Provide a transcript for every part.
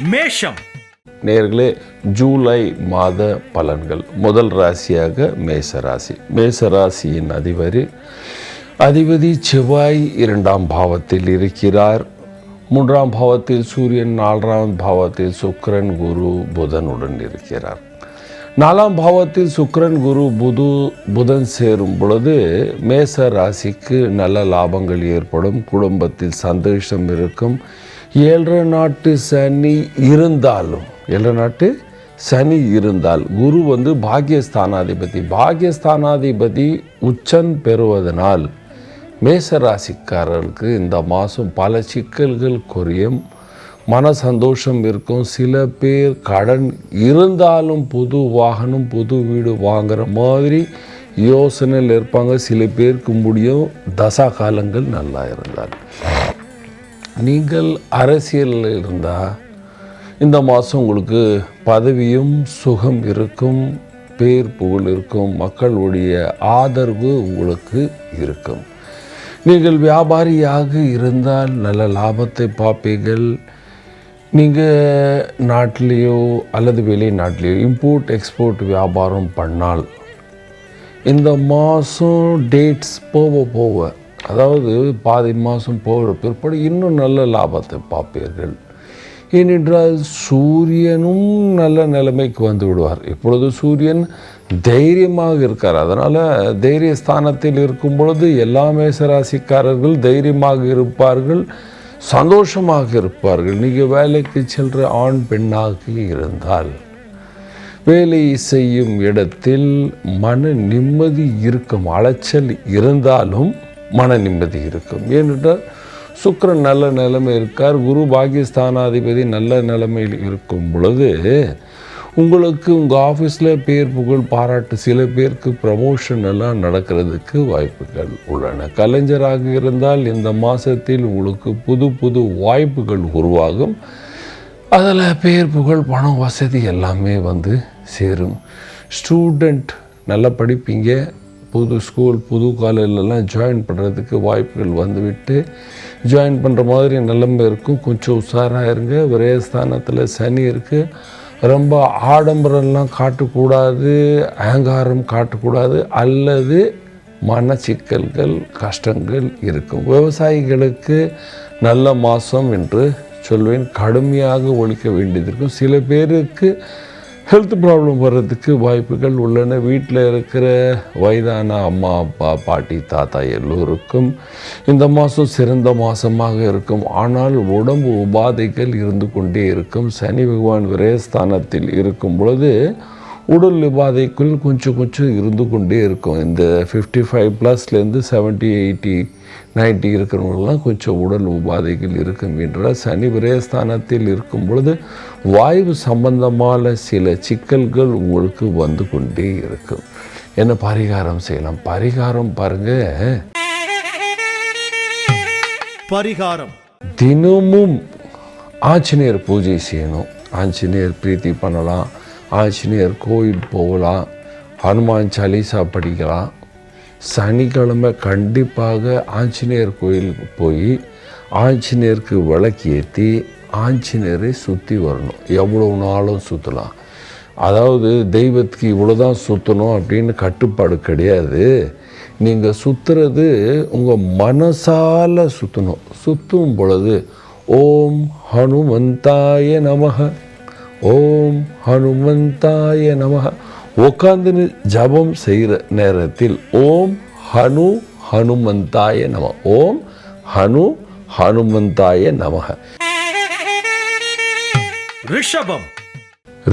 மேஷம். நேயர்களே, ஜூலை மாத பலன்கள். முதல் ராசியாக மேசராசி. மேசராசியின் அதிபதி செவ்வாய் 2ஆம் பாவத்தில் இருக்கிறார். 3ஆம் பாவத்தில் சூரியன், 4ஆம் பாவத்தில் சுக்கிரன், குரு, புதனுடன் இருக்கிறார். 4ஆம் பாவத்தில் சுக்கிரன், குரு, புதன் சேரும் பொழுது மேச ராசிக்கு நல்ல லாபங்கள் ஏற்படும். குடும்பத்தில் சந்தோஷம் இருக்கும். 7 நாட்டு சனி இருந்தால் குரு பாக்கியஸ்தானாதிபதி உச்சன் பெறுவதனால் மேசராசிக்காரர்களுக்கு இந்த மாதம் பல சிக்கல்கள் குறையும். மன சந்தோஷம் இருக்கும். சில பேர் கடன் இருந்தாலும் புது வாகனம், புது வீடு வாங்குற மாதிரி யோசனையில் இருப்பாங்க. சில பேருக்கு முடியும். தசா காலங்கள் நல்லா இருந்தால். நீங்கள் அரசியலில் இருந்தால் இந்த மாதம் உங்களுக்கு பதவியும் சுகம் இருக்கும், பேர் புகழ் இருக்கும், மக்களுடைய ஆதரவு உங்களுக்கு இருக்கும். நீங்கள் வியாபாரியாக இருந்தால் நல்ல லாபத்தை பார்ப்பீர்கள். நீங்கள் நாட்டிலேயோ அல்லது வெளிநாட்டிலேயோ இம்போர்ட் எக்ஸ்போர்ட் வியாபாரம் பண்ணால் இந்த மாதம் டேட்ஸ் போக அதாவது பாதி மாதம் போகிற பிற்பாடு இன்னும் நல்ல லாபத்தை பார்ப்பீர்கள். ஏனென்றால் சூரியனும் நல்ல நிலைமைக்கு வந்து விடுவார். இப்பொழுது சூரியன் தைரியமாக இருக்கார். அதனால் தைரிய ஸ்தானத்தில் இருக்கும் பொழுது எல்லா மேசராசிக்காரர்கள் தைரியமாக இருப்பார்கள், சந்தோஷமாக இருப்பார்கள். நீங்கள் வேலைக்கு செல்கிற ஆண் பெண்ணாக இருந்தால் வேலை செய்யும் இடத்தில் மன நிம்மதி இருக்கும். அலைச்சல் இருந்தாலும் மன நிம்மதி இருக்கும். ஏனென்றால் சுக்கிரன் நல்ல நிலைமை இருக்கார். குரு பாக்கியஸ்தானாதிபதி நல்ல நிலைமையில் இருக்கும் பொழுது உங்களுக்கு உங்கள் ஆஃபீஸில் பேர் புகழ் பாராட்டு, சில பேருக்கு ப்ரமோஷன் எல்லாம் நடக்கிறதுக்கு வாய்ப்புகள் உள்ளன. கலைஞராக இருந்தால் இந்த மாதத்தில் உங்களுக்கு புது வாய்ப்புகள் உருவாகும். அதில் பேர் புகழ் பணம் வசதி எல்லாமே வந்து சேரும். ஸ்டூடெண்ட் நல்லா படிப்பீங்க. புது ஸ்கூல், புது காலேஜெலாம் ஜாயின் பண்ணுறதுக்கு வாய்ப்புகள் வந்துவிட்டு ஜாயின் பண்ணுற மாதிரி நிலைமை இருக்கும். கொஞ்சம் உஷாராக இருங்க. விரயஸ்தானத்தில் சனி இருக்குது. ரொம்ப ஆடம்பரம்லாம் காட்டக்கூடாது, அகங்காரம் காட்டக்கூடாது, அல்லது மன சிக்கல்கள், கஷ்டங்கள் இருக்கும். விவசாயிகளுக்கு நல்ல மாதம் என்று சொல்வேன். கடுமையாக ஒழிக்க வேண்டியது இருக்கும். சில பேருக்கு ஹெல்த் ப்ராப்ளம் வர்றதுக்கு வாய்ப்புகள் உள்ளன. வீட்டில் இருக்கிற வயதான அம்மா, அப்பா, பாட்டி, தாத்தா எல்லோருக்கும் இந்த மாதம் சிறந்த மாதமாக இருக்கும். ஆனால் உடம்பு உபாதைகள் இருந்து கொண்டே இருக்கும். சனி பகவான் விரயஸ்தானத்தில் இருக்கும் பொழுது உடல் உபாதைக்குள் கொஞ்சம் இருந்து கொண்டே இருக்கும். இந்த 55+லேருந்து 70, 80, 90 இருக்கிறவங்களாம் கொஞ்சம் உடல் உபாதைகள் இருக்கும். என்றால் சனி விரயஸ்தானத்தில் இருக்கும் பொழுது வாயு சம்பந்தமான சில சிக்கல்கள் உங்களுக்கு வந்து கொண்டே இருக்கும். என்ன பரிகாரம் செய்யலாம்? பரிகாரம் பரிகாரம் தினமும் ஆஞ்சநேயர் பூஜை செய்யணும். ஆஞ்சநேயர் பிரீத்தி பண்ணலாம். ஆஞ்சநேயர் கோயில் போகலாம். ஹனுமான் சாலிசா படிக்கலாம். சனிக்கிழமை கண்டிப்பாக ஆஞ்சநேயர் கோயிலுக்கு போய் ஆஞ்சநேயருக்கு விளக்கு ஏற்றி ஆஞ்சநேயரை சுற்றி வரணும். எவ்வளோ நாளும் சுற்றலாம். அதாவது தெய்வத்துக்கு இவ்வளோதான் சுற்றணும் அப்படின்னு கட்டுப்பாடு கிடையாது. நீங்கள் சுற்றுறது உங்கள் மனசால் சுற்றணும். சுற்றும் பொழுது ஓம் ஹனுமந்தாய நமஹ, ஓம் ஹனுமந்தாய நமஹ. உட்காந்து ஜபம் செய்கிற நேரத்தில் ஓம் ஹனுமந்தாய நம, ஓம் ஹனுமந்தாய நமஹ.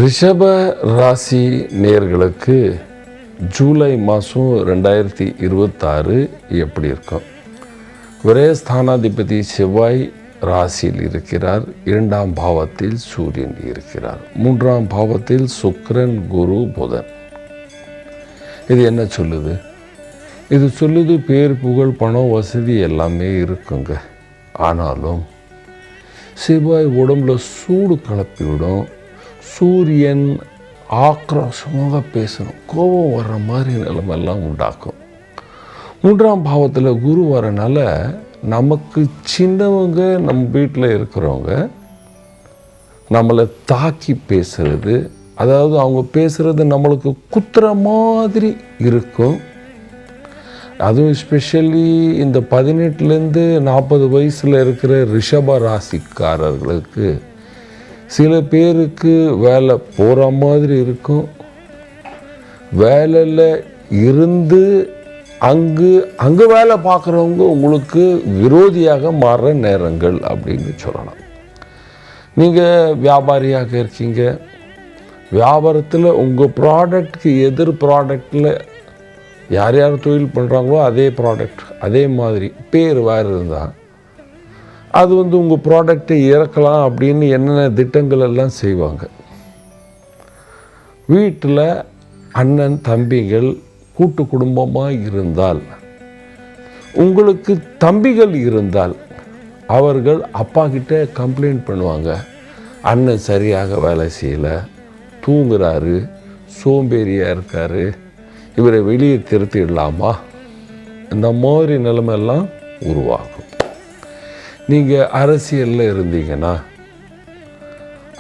ரிஷப ராசி நேயர்களுக்கு ஜூலை மாதம் 2026 எப்படி இருக்கும்? விரயஸ்தானாதிபதி செவ்வாய் ராசியில் இருக்கிறார். 2ஆம் பாவத்தில் சூரியன் இருக்கிறார். 3ஆம் பாவத்தில் சுக்கிரன், குரு, புதன். இது என்ன சொல்லுது? இது சொல்லுது பேர் புகழ் பணம் வசதி எல்லாமே இருக்குங்க. ஆனாலும் செவ்வாய் உடம்புல சூடு கிளப்பிவிடும். சூரியன் ஆக்ரோஷமாக பேசணும், கோபம் வர்ற மாதிரி நிலைமெல்லாம் உண்டாக்கும். 3ஆம் பாவத்தில் குரு வரனால நமக்கு சின்னவங்க, நம்ம வீட்டில் இருக்கிறவங்க நம்மளை தாக்கி பேசுறது, அதாவது அவங்க பேசுகிறது நம்மளுக்கு குத்துற மாதிரி இருக்கும். அதுவும் ஸ்பெஷலி இந்த 18லேருந்து 40 வயசில் இருக்கிற ரிஷப ராசிக்காரர்களுக்கு சில பேருக்கு வேலை போகிற மாதிரி இருக்கும். வேலையில் இருந்து அங்கு வேலை பார்க்குறவங்க உங்களுக்கு விரோதியாக மாறுற நேரங்கள் அப்படின்னு சொல்லலாம். நீங்கள் வியாபாரியாக இருக்கீங்க, வியாபாரத்தில் உங்கள் ப்ராடக்ட்க்கு எதிர் ப்ராடக்டில் யார் யார் தொழில் பண்ணுறாங்களோ அதே ப்ராடக்ட் அதே மாதிரி பேர் வேறு இருந்தால் அது உங்கள் ப்ராடக்டை இறக்கலாம் அப்படின்னு என்னென்ன திட்டங்கள் எல்லாம் செய்வாங்க. வீட்டில் அண்ணன் தம்பிகள் கூட்டு குடும்பமாக இருந்தால், உங்களுக்கு தம்பிகள் இருந்தால் அவர்கள் அப்பா கிட்ட கம்ப்ளைண்ட் பண்ணுவாங்க, அண்ணன் சரியாக வேலை செய்யலை, தூங்குறாரு, சோம்பேறியாக இருக்கார், இவரை வெளியே திருத்திடலாமா, இந்த மாதிரி நிலைமையெல்லாம் உருவாகும். நீங்கள் அரசியலில் இருந்தீங்கன்னா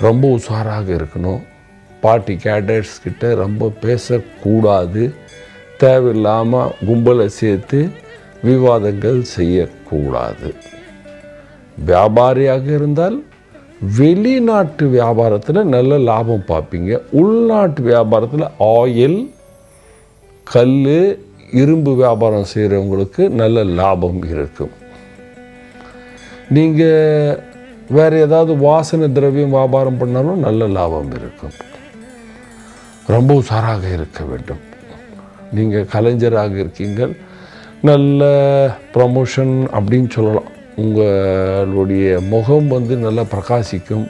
ரொம்ப உஷாராக இருக்கணும். பார்ட்டி கேடட்ஸ் கிட்ட ரொம்ப பேசக்கூடாது. தேவையில்லாமல் கும்பலை சேர்த்து விவாதங்கள் செய்யக்கூடாது. வியாபாரியாக இருந்தால் வெளிநாட்டு வியாபாரத்தில் நல்ல லாபம் பார்ப்பீங்க. உள்நாட்டு வியாபாரத்தில் ஆயில், கல், இரும்பு வியாபாரம் செய்கிறவங்களுக்கு நல்ல லாபம் இருக்கும். நீங்கள் வேறு ஏதாவது வாசனை திரவியம் வியாபாரம் பண்ணாலும் நல்ல லாபம் இருக்கும். ரொம்ப உஷாராக இருக்க வேண்டும். நீங்கள் கலைஞராக இருக்கீங்க, நல்ல ப்ரமோஷன் அப்படின்னு சொல்லலாம். உங்களுடைய முகம் நல்லா பிரகாசிக்கும்,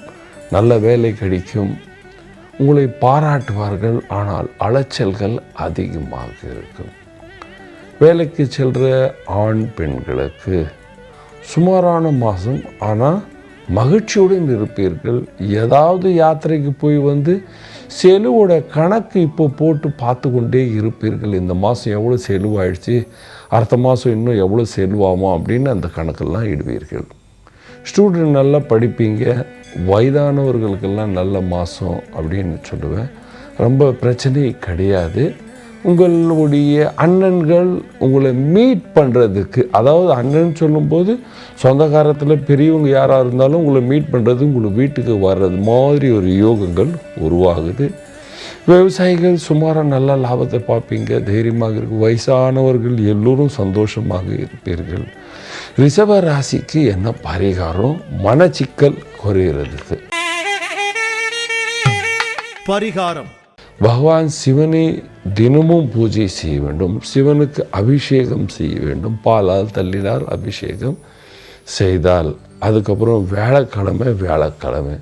நல்ல வேலை கிடைக்கும், உங்களை பாராட்டுவார்கள். ஆனால் அலைச்சல்கள் அதிகமாக இருக்கும். வேலைக்கு செல்கிற ஆண் பெண்களுக்கு சுமாரான மாதம், ஆனால் மகிழ்ச்சியுடன் இருப்பீர்கள். ஏதாவது யாத்திரைக்கு போய் செலவோட கணக்கு இப்போ போட்டு பார்த்து கொண்டே இருப்பீர்கள். இந்த மாதம் எவ்வளோ செலவாயிடுச்சு, அடுத்த மாதம் இன்னும் எவ்வளோ செலவாகுமோ அப்படின்னு அந்த கணக்கெல்லாம் இடுவீர்கள். ஸ்டூடெண்ட் நல்லா படிப்பீங்க. வயதானவர்களுக்கெல்லாம் நல்ல மாதம் அப்படின்னு சொல்லுவேன். ரொம்ப பிரச்சனை கிடையாது. உங்களுடைய அண்ணன்கள் உங்களை மீட் பண்ணுறதுக்கு, அதாவது அண்ணன் சொல்லும்போது சொந்தக்காரத்தில் பெரியவங்க யாராக இருந்தாலும் உங்களை மீட் பண்ணுறது, உங்களுக்கு வீட்டுக்கு வர்றது மாதிரி ஒரு யோகங்கள் உருவாகுது. விவசாயிகள் சுமாராக நல்ல லாபத்தை பார்ப்பீங்க, தைரியமாக இருக்கும். வயசானவர்கள் எல்லோரும் சந்தோஷமாக இருப்பீர்கள். ரிஷப ராசிக்கு என்ன பரிகாரம்? மனச்சிக்கல் குறையிறதுக்கு பரிகாரம், பகவான் சிவனை தினமும் பூஜை செய்ய வேண்டும். சிவனுக்கு அபிஷேகம் செய்ய வேண்டும். பாலால் தள்ளினால் அபிஷேகம் செய்தால், அதுக்கப்புறம் வியாழக்கிழமை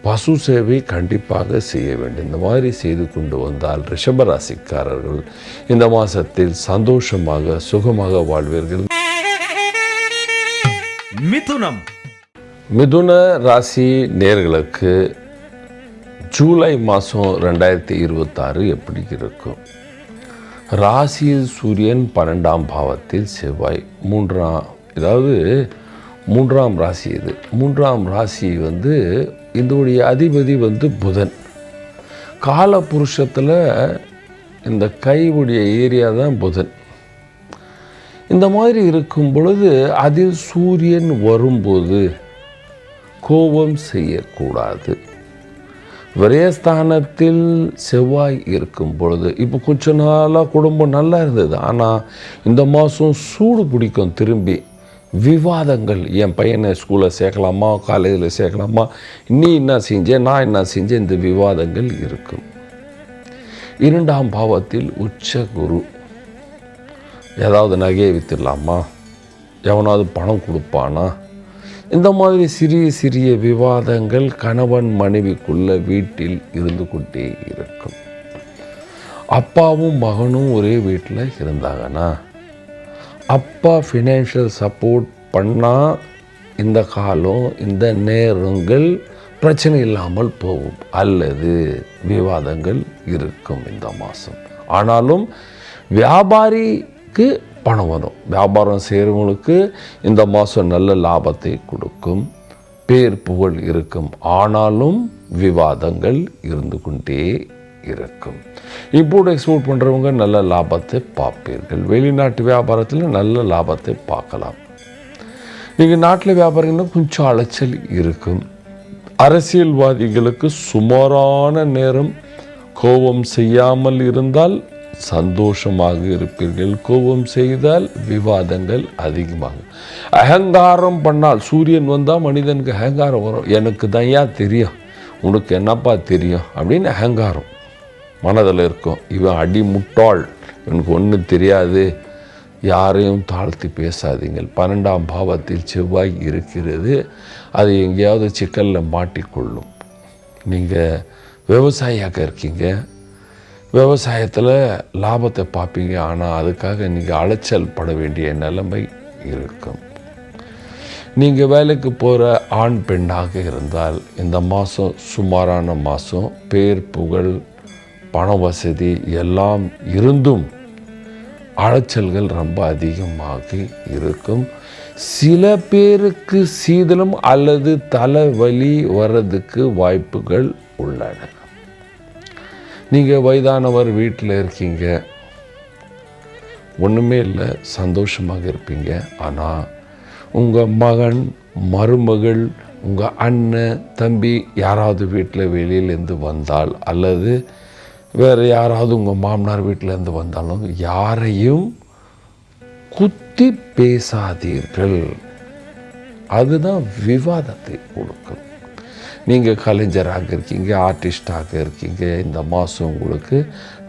பசு சேவை கண்டிப்பாக செய்ய வேண்டும். இந்த மாதிரி செய்து கொண்டு வந்தால் ரிஷபராசிக்காரர்கள் இந்த மாதத்தில் சந்தோஷமாக சுகமாக வாழ்வீர்கள். மிதுன ராசி நேயர்களுக்கு ஜூலை மாதம் 2026 எப்படி இருக்கும்? ராசியில் சூரியன், 12ஆம் பாவத்தில் செவ்வாய், மூன்றாம் ராசி. இது மூன்றாம் ராசி இதோடைய அதிபதி புதன். கால புருஷத்தில் இந்த கைவுடைய ஏரியா தான் புதன். இந்த மாதிரி இருக்கும் பொழுது அதில் சூரியன் வரும்போது கோபம் செய்யக்கூடாது. விரயஸ்தானத்தில் செவ்வாய் இருக்கும் பொழுது, இப்போ கொஞ்ச நாளாக குடும்பம் நல்லா இருந்தது, ஆனால் இந்த மாதம் சூடு பிடிக்கும். திரும்பி விவாதங்கள், என் பையனை ஸ்கூலில் சேர்க்கலாமா, காலேஜில் சேர்க்கலாமா, நீ என்ன செஞ்சேன், நான் என்ன செஞ்சேன், இந்த விவாதங்கள் இருக்கும். 2ஆம் பாவத்தில் உச்ச குரு. ஏதாவது நகையை விற்றுடலாமா, எவனாவது பணம் கொடுப்பானா, இந்த மாதிரி சிறிய சிறிய விவாதங்கள் கணவன் மனைவிக்குள்ள வீட்டில் இருந்து கொண்டே இருக்கும். அப்பாவும் மகனும் ஒரே வீட்டில் இருந்தாங்கன்னா, அப்பா ஃபினான்ஷியல் சப்போர்ட் பண்ணால் இந்த காலம், இந்த நேரங்கள் பிரச்சனை இல்லாமல் போகும், அல்லது விவாதங்கள் இருக்கும் இந்த மாதம். ஆனாலும் வியாபாரிக்கு பணம் வரும். வியாபாரம் செய்கிறவங்களுக்கு இந்த மாதம் நல்ல லாபத்தை கொடுக்கும். பேர் புகழ் இருக்கும். ஆனாலும் விவாதங்கள் இருந்து கொண்டே இருக்கும். இம்போர்ட் எக்ஸ்போர்ட் பண்ணுறவங்க நல்ல லாபத்தை பார்ப்பீர்கள். வெளிநாட்டு வியாபாரத்தில் நல்ல லாபத்தை பார்க்கலாம். நீங்கள் நாட்டில் வியாபாரம்னா கொஞ்சம் அலைச்சல் இருக்கும். அரசியல்வாதிகளுக்கு சுமாரான நேரம். கோபம் செய்யாமல் இருந்தால் சந்தோஷமாக இருப்பீர்கள். கோபம் செய்தால் விவாதங்கள் அதிகமாகும். அகங்காரம் பண்ணால், சூரியன் வந்தால் மனிதனுக்கு அகங்காரம் வரும். எனக்கு தான் தெரியும், உனக்கு என்னப்பா தெரியும் அப்படின்னு அகங்காரம் மனதில் இருக்கும். இவன் அடி முட்டாள், இவனுக்கு ஒன்றும் தெரியாது. யாரையும் தாழ்த்தி பேசாதீங்கள். 12ஆம் பாவத்தில் செவ்வாய் இருக்கிறது. அது எங்கேயாவது சிக்கலில் மாட்டிக்கொள்ளும். நீங்கள் விவசாயியாக இருக்கீங்க, விவசாயத்தில் லாபத்தை பார்ப்பீங்க. ஆனால் அதுக்காக நீங்கள் அலைச்சல் பட வேண்டிய நிலைமை இருக்கும். நீங்கள் வேலைக்கு போகிற ஆண் பெண்ணாக இருந்தால் இந்த மாதம் சுமாரான மாதம். பேர் புகழ் பண வசதி எல்லாம் இருந்தும் அலைச்சல்கள் ரொம்ப அதிகமாக இருக்கும். சில பேருக்கு சீதளம் அல்லது தலைவலி வர்றதுக்கு வாய்ப்புகள் உள்ளன. நீங்கள் வயதானவர் வீட்டில் இருக்கீங்க, ஒன்றுமே இல்லை, சந்தோஷமாக இருப்பீங்க. ஆனால் உங்கள் மகன் மருமகள் உங்கள் அண்ணன் தம்பி யாராவது வீட்டில் வெளியிலேருந்து வந்தால் அல்லது வேறு யாராவது உங்கள் மாமனார் வீட்டிலேருந்து வந்தாலும் யாரையும் குத்தி பேசாதீர்கள். அதுதான் விவாதத்தை கொடுக்கும். நீங்கள் கலைஞராக இருக்கீங்க, ஆர்டிஸ்டாக இருக்கீங்க, இந்த மாதம் உங்களுக்கு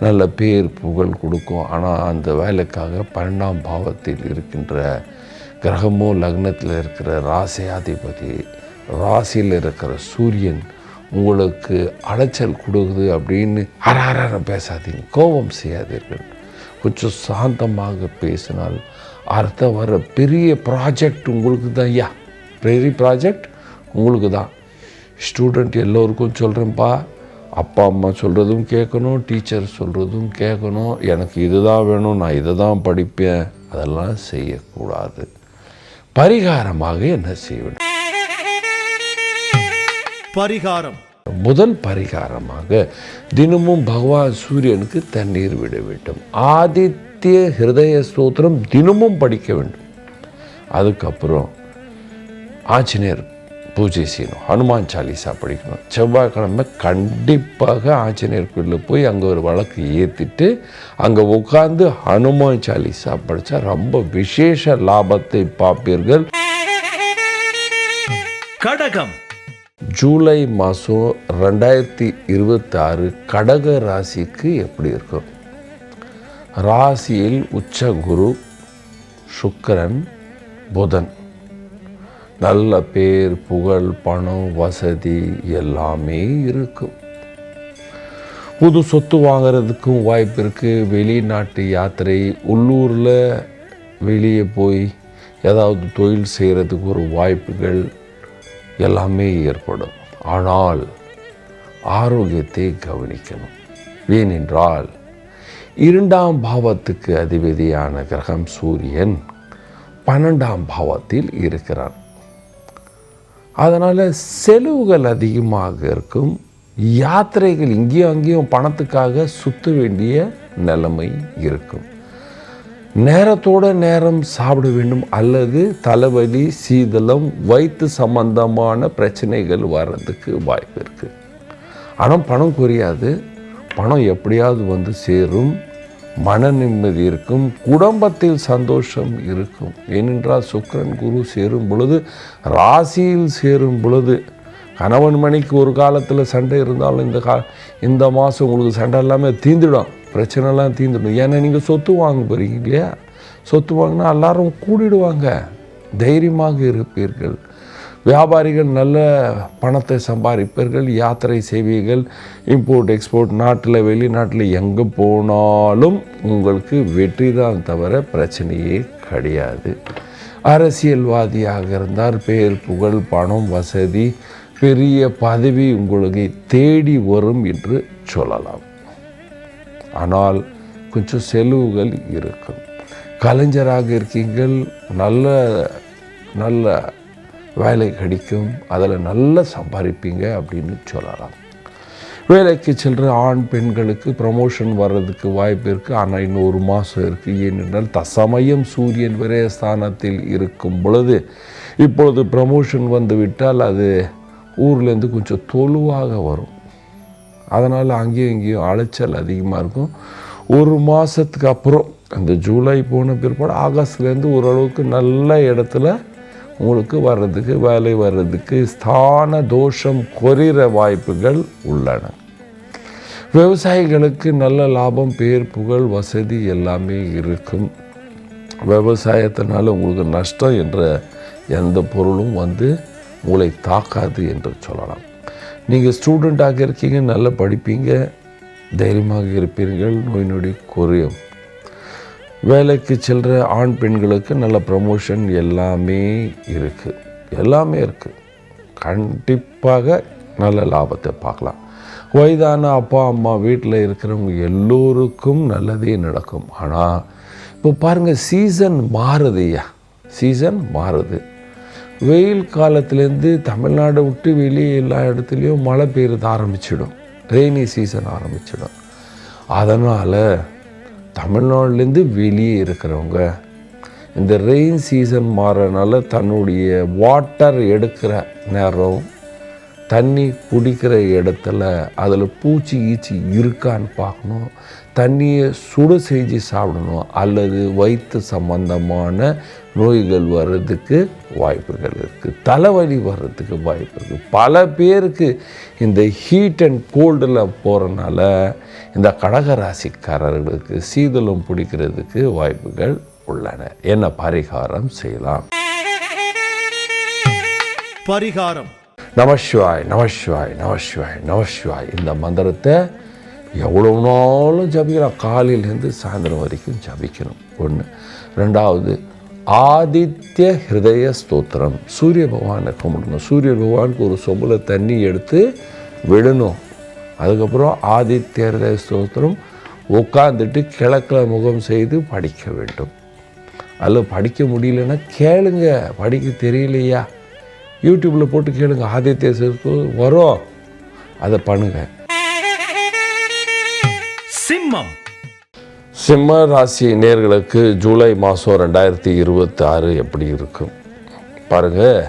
நல்ல பேர் புகழ் கொடுக்கும். ஆனால் அந்த வேலைக்காக 12ஆம் பாவத்தில் இருக்கின்ற கிரகமோ லக்னத்தில் இருக்கிற ராசியாதிபதி, ராசியில் இருக்கிற சூரியன் உங்களுக்கு அலைச்சல் கொடுக்குது அப்படின்னு அறார பேசாதீங்க. கோபம் செய்யாதீர்கள். கொஞ்சம் சாந்தமாக பேசினால் அர்த்தம் வர பெரிய ப்ராஜெக்ட் உங்களுக்கு தான். பெரிய ப்ராஜெக்ட் உங்களுக்கு தான். ஸ்டூடெண்ட் எல்லோருக்கும் சொல்கிறேன்ப்பா, அப்பா அம்மா சொல்கிறதும் கேட்கணும், டீச்சர் சொல்கிறதும் கேட்கணும். எனக்கு இதுதான் வேணும், நான் இதை தான் படிப்பேன், அதெல்லாம் செய்யக்கூடாது. பரிகாரமாக என்ன செய்வேன்? பரிகாரம். முதல் பரிகாரமாக தினமும் பகவான் சூரியனுக்கு தண்ணீர் விட வேண்டும். ஆதித்ய ஹிருதய ஸ்தோத்திரம் தினமும் படிக்க வேண்டும். அதுக்கப்புறம் ஆஞ்சநேயர் பூஜை செய்யணும், ஹனுமான் சாலிசா படிக்கணும். செவ்வாய்க்கிழமை கண்டிப்பாக ஆஞ்சநேயர் கோயிலில் போய் அங்கே ஒரு வழக்கு ஏற்றிட்டு அங்கே உட்கார்ந்து ஹனுமான் சாலிசா படித்தா ரொம்ப விசேஷ லாபத்தை பார்ப்பீர்கள். கடகம். ஜூலை மாதம் 2026 கடக ராசிக்கு எப்படி இருக்கும்? ராசியில் உச்ச குரு, சுக்கிரன், புதன். நல்ல பேர் புகழ் பணம் வசதி எல்லாமே இருக்கும். புது சொத்து வாங்கிறதுக்கும் வாய்ப்பு இருக்குது. வெளிநாட்டு யாத்திரை, உள்ளூரில் வெளியே போய் ஏதாவது தொழில் செய்கிறதுக்கு ஒரு வாய்ப்புகள் எல்லாமே ஏற்படும். ஆனால் ஆரோக்கியத்தை கவனிக்கணும். ஏனென்றால் 2ஆம் பாவத்துக்கு அதிபதியான கிரகம் சூரியன் 12ஆம் பாவத்தில் இருக்கிறார். அதனால் செலவுகள் அதிகமாக இருக்கும். யாத்திரைகள் இங்கேயும் அங்கேயும் பணத்துக்காக சுற்ற வேண்டிய நிலைமை இருக்கும். நேரத்தோட நேரம் சாப்பிட வேண்டும் அல்லது தலைவலி சீதளம் வயிற்று சம்பந்தமான பிரச்சனைகள் வர்றதுக்கு வாய்ப்பு இருக்குது. ஆனால் பணம் குறையாது. பணம் எப்படியாவது வந்து சேரும். மன நிம்மதி இருக்கும். குடும்பத்தில் சந்தோஷம் இருக்கும். ஏனென்றால் சுக்கிரன் குரு சேரும் பொழுது, ராசியில் சேரும் பொழுது, கணவன் மணிக்கு ஒரு காலத்தில் சண்டை இருந்தாலும் இந்த மாதம் உங்களுக்கு சண்டை எல்லாமே தீர்ந்துடும், பிரச்சனைலாம் தீர்ந்துடும். ஏன்னா நீங்கள் சொத்து வாங்க போகிறீங்க இல்லையா? சொத்து வாங்கினா எல்லாரும் கூடிடுவாங்க. தைரியமாக இருப்பீர்கள். வியாபாரிகள் நல்ல பணத்தை சம்பாதிப்பீர்கள். யாத்திரை செய்வீர்கள். இம்போர்ட் எக்ஸ்போர்ட், நாட்டில் வெளிநாட்டில் எங்கே போனாலும் உங்களுக்கு வெற்றி தான் தவிர பிரச்சனையே கிடையாது. அரசியல்வாதியாக இருந்தால் பேர் புகழ் பணம் வசதி பெரிய பதவி உங்களுக்கு தேடி வரும் என்று சொல்லலாம். ஆனால் கொஞ்சம் செலவுகள் இருக்கும். கலைஞராக இருக்கீங்கள், நல்ல நல்ல வேலை கிடைக்கும், அதில் நல்லா சம்பாதிப்பீங்க அப்படின்னு சொல்லலாம். வேலைக்கு செல்கிற ஆண் பெண்களுக்கு ப்ரமோஷன் வர்றதுக்கு வாய்ப்பு இருக்குது. ஆனால் இன்னும் 1 மாதம் இருக்குது. ஏனென்றால் தசமயம் சூரியன் விரயஸ்தானத்தில் இருக்கும் பொழுது இப்பொழுது ப்ரமோஷன் வந்து விட்டால் அது ஊர்லேருந்து கொஞ்சம் தொலுவாக வரும். அதனால் அங்கேயும் இங்கேயும் அலைச்சல் அதிகமாக இருக்கும். 1 மாதத்துக்கு அப்புறம் அந்த ஜூலை போன பிற்பாடு ஆகஸ்ட்லேருந்து ஓரளவுக்கு நல்ல இடத்துல உங்களுக்கு வர்றதுக்கு, வேலை வர்றதுக்கு ஸ்தான தோஷம் குறைகிற வாய்ப்புகள் உள்ளன. விவசாயிகளுக்கு நல்ல லாபம், பேர், புகழ், வசதி எல்லாமே இருக்கும். விவசாயத்தினால உங்களுக்கு நஷ்டம் என்ற எந்த பொருளும் வந்து உங்களை தாக்காது என்று சொல்லலாம். நீங்கள் ஸ்டூடெண்ட்டாக இருக்கீங்க, நல்லா படிப்பீங்க, தைரியமாக இருப்பீர்கள், நோய் நொடி குறையும். வேலைக்கு செல்கிற ஆண் பெண்களுக்கு நல்ல ப்ரமோஷன் எல்லாமே இருக்குது. கண்டிப்பாக நல்ல லாபத்தை பார்க்கலாம். வயதான அப்பா அம்மா வீட்டில் இருக்கிறவங்க எல்லோருக்கும் நல்லதே நடக்கும். ஆனால் இப்போ பாருங்கள், சீசன் மாறுது. வெயில் காலத்துலேருந்து தமிழ்நாடை விட்டு வெளியே எல்லா இடத்துலையும் மழை பெய்யறது ஆரம்பிச்சிடும். ரெய்னி சீசன் ஆரம்பிச்சிடும். அதனால் தமிழ்நாடுலேருந்து வெளியே இருக்கிறவங்க இந்த ரெயின் சீசன் மாறனால தன்னுடைய வாட்டர் எடுக்கிற நேரம், தண்ணி குடிக்கிற இடத்துல அதில் பூச்சி ஈச்சி இருக்கான்னு பார்க்கணும். தண்ணியை சுடு செஞ்சு சாப்பிடணும். அல்லது வயிற்று சம்பந்தமான நோய்கள் வர்றதுக்கு வாய்ப்புகள் இருக்குது. தலைவலி வர்றதுக்கு வாய்ப்பு இருக்குது. பல பேருக்கு இந்த ஹீட் அண்ட் கோல்டில் போகிறனால இந்த கடகராசிக்காரர்களுக்கு சீதளம் பிடிக்கிறதுக்கு வாய்ப்புகள் உள்ளன. என்ன பரிகாரம் செய்யலாம்? பரிகாரம்: நமசிவாய் நமசிவாய் நமசிவாய் நமசிவாய். இந்த மந்திரத்தை எவ்வளோ நாளும் ஜபிக்கலாம். காலையிலேருந்து சாயந்தரம் வரைக்கும் ஜபிக்கணும். 1. 2வது, ஆதித்ய ஹிருதய ஸ்தோத்திரம். சூரிய பகவானை கும்பிடணும். சூரிய பகவானுக்கு ஒரு சொம்புல தண்ணி எடுத்து விடணும். அதுக்கப்புறம் ஆதித்ய ஹிருதய ஸ்தோத்திரம் உட்காந்துட்டு கிழக்கில் முகம் செய்து படிக்க வேண்டும். அதில் படிக்க முடியலன்னா கேளுங்க. படிக்க தெரியலையா, யூடியூப்பில் போட்டு கேளுங்க. ஆதித்ய ஸ்தோத்திரம் வரும், அதை பண்ணுங்க. சிம்ம ராசி நேயர்களுக்கு ஜூலை மாதம் 2026 எப்படி இருக்கும் பாருங்கள்.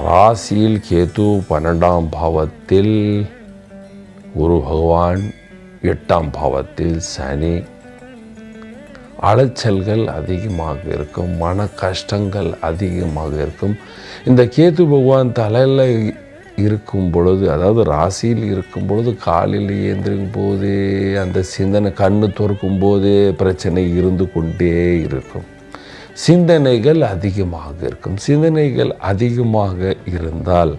ராசியில் கேது, 12ஆம் பாவத்தில் குரு பகவான், 8ஆம் பாவத்தில் சனி. அலைச்சல்கள் அதிகமாக இருக்கும், மன கஷ்டங்கள் அதிகமாக இருக்கும். இந்த கேது பகவான் தலையில் இருக்கும் பொழுது, அதாவது ராசியில் இருக்கும் பொழுது, காலையில் ஏந்திருக்கும் போதே அந்த சிந்தனை, கண்ணு திறக்கும் போதே பிரச்சனை இருந்து கொண்டே இருக்கும். சிந்தனைகள் அதிகமாக இருக்கும். சிந்தனைகள் அதிகமாக இருந்தால்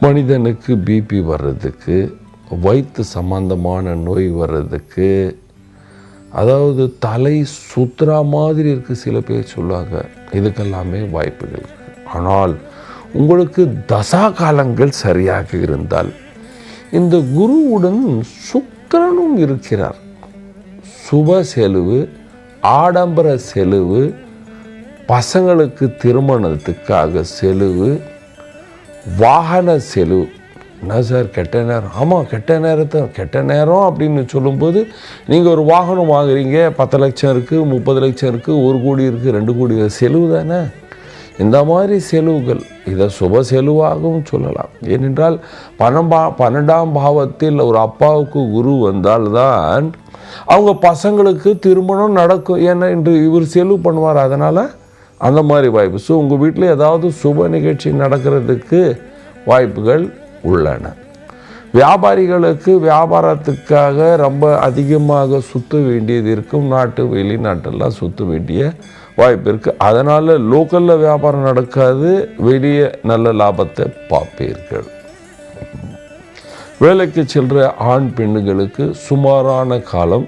மனிதனுக்கு பிபி வர்றதுக்கு, வயிற்று சம்பந்தமான நோய் வர்றதுக்கு, அதாவது தலை சுத்துறா மாதிரி இருக்குது சில பேர் சொல்லுவாங்க, இதுக்கெல்லாமே வாய்ப்புகள் இருக்குது. ஆனால் உங்களுக்கு தசா காலங்கள் சரியாக இருந்தால், இந்த குருவுடன் சுக்கிரனும் இருக்கிறார். சுப செலவு, ஆடம்பர செலவு, பசங்களுக்கு திருமணத்துக்காக செலவு, வாகன செலவு. என்ன சார் கெட்ட நேரம்? ஆமாம், கெட்ட நேரம் அப்படின்னு சொல்லும்போது, நீங்கள் ஒரு வாகனம் வாங்குறீங்க, 10 லட்சம் இருக்குது, 30 லட்சம் இருக்குது, 1 கோடி இருக்குது, 2 கோடி செலவு தானே. இந்த மாதிரி செலவுகள், இதை சுப செலவாகவும் சொல்லலாம். ஏனென்றால் 12ஆம் பாவத்தில் ஒரு அப்பாவுக்கு குரு வந்தால்தான் அவங்க பசங்களுக்கு திருமணம் நடக்கும். ஏன்னா இன்று இவர் செலவு பண்ணுவார், அதனால் அந்த மாதிரி வாய்ப்பு. ஸோ உங்கள் வீட்டில் ஏதாவது சுப நிகழ்ச்சி நடக்கிறதுக்கு வாய்ப்புகள் உள்ளன. வியாபாரிகளுக்கு வியாபாரத்துக்காக ரொம்ப அதிகமாக சுற்ற வேண்டியது இருக்கும். வெளிநாட்டெல்லாம் சுற்ற வேண்டிய வாய்ப்பு இருக்குது. அதனால் லோக்கலில் வியாபாரம் நடக்காது, வெளியே நல்ல லாபத்தை பார்ப்பீர்கள். வேலைக்கு செல்கிற ஆண் பெண்ணுகளுக்கு சுமாரான காலம்.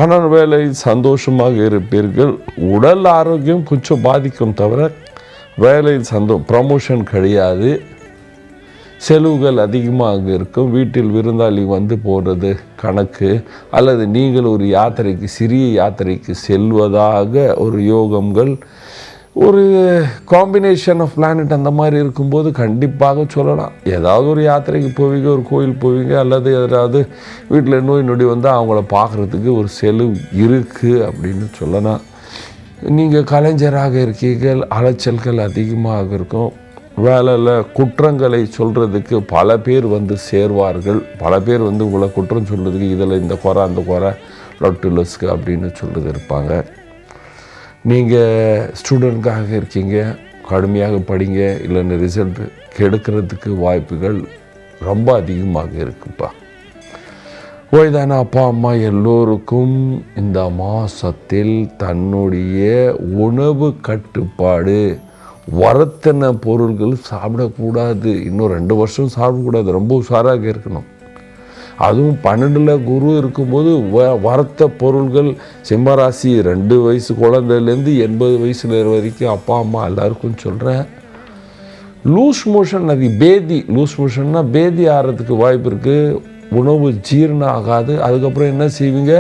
ஆனால் வேலை சந்தோஷமாக இருப்பீர்கள். உடல் ஆரோக்கியம் கொஞ்சம் பாதிக்கும் தவிர வேலையில் ப்ரமோஷன் கிடையாது. செலவுகள் அதிகமாக இருக்கும். வீட்டில் விருந்தாளி வந்து போகிறது கணக்கு, அல்லது நீங்கள் ஒரு யாத்திரைக்கு, சிறிய யாத்திரைக்கு செல்வதாக ஒரு யோகங்கள் ஒரு காம்பினேஷன் ஆஃப் பிளானட் அந்த மாதிரி இருக்கும்போது கண்டிப்பாக சொல்லலாம். ஏதாவது ஒரு யாத்திரைக்கு போவீங்க, ஒரு கோயில் போவீங்க, அல்லது ஏதாவது வீட்டில் நோய் நொடி வந்தால் அவங்கள பார்க்குறதுக்கு ஒரு செலவு இருக்குது அப்படின்னு சொல்லலாம். நீங்கள் கலைஞராக இருக்கீர்கள், அலைச்சல்கள் அதிகமாக இருக்கும். வேலையில் குற்றங்களை சொல்கிறதுக்கு பல பேர் வந்து சேர்வார்கள். பல பேர் வந்து உங்களை குற்றம் சொல்கிறதுக்கு இதில் இந்த குறை அந்த குறை லொட்டுலஸ்க்கு அப்படின்னு சொல்கிறது இருப்பாங்க. நீங்கள் ஸ்டூடெண்ட்காக இருக்கீங்க, கடுமையாக படிங்க, இல்லைன்னு ரிசல்ட் கெடுக்கிறதுக்கு வாய்ப்புகள் ரொம்ப அதிகமாக இருக்குப்பா. வயதான அப்பா அம்மா எல்லோருக்கும் இந்த மாதத்தில் தன்னுடைய உணவு கட்டுப்பாடு, வறுத்தன பொருள்கள் சாப்பிடக்கூடாது. இன்னும் 2 வருஷம் சாப்பிடக்கூடாது, ரொம்ப உஷாராக இருக்கணும். அதுவும் 12ல் குரு இருக்கும்போது வறுத்த பொருள்கள் சிம்மராசி 2 வயசு குழந்தைலேருந்து 80 வயசுல வரைக்கும் அப்பா அம்மா எல்லாருக்கும் சொல்கிறேன். லூஸ் மோஷன், அது பேதி, லூஸ் மோஷன்னா பேதி ஆகிறதுக்கு வாய்ப்பு இருக்குது. உணவு ஜீரணம் ஆகாது. அதுக்கப்புறம் என்ன செய்வீங்க,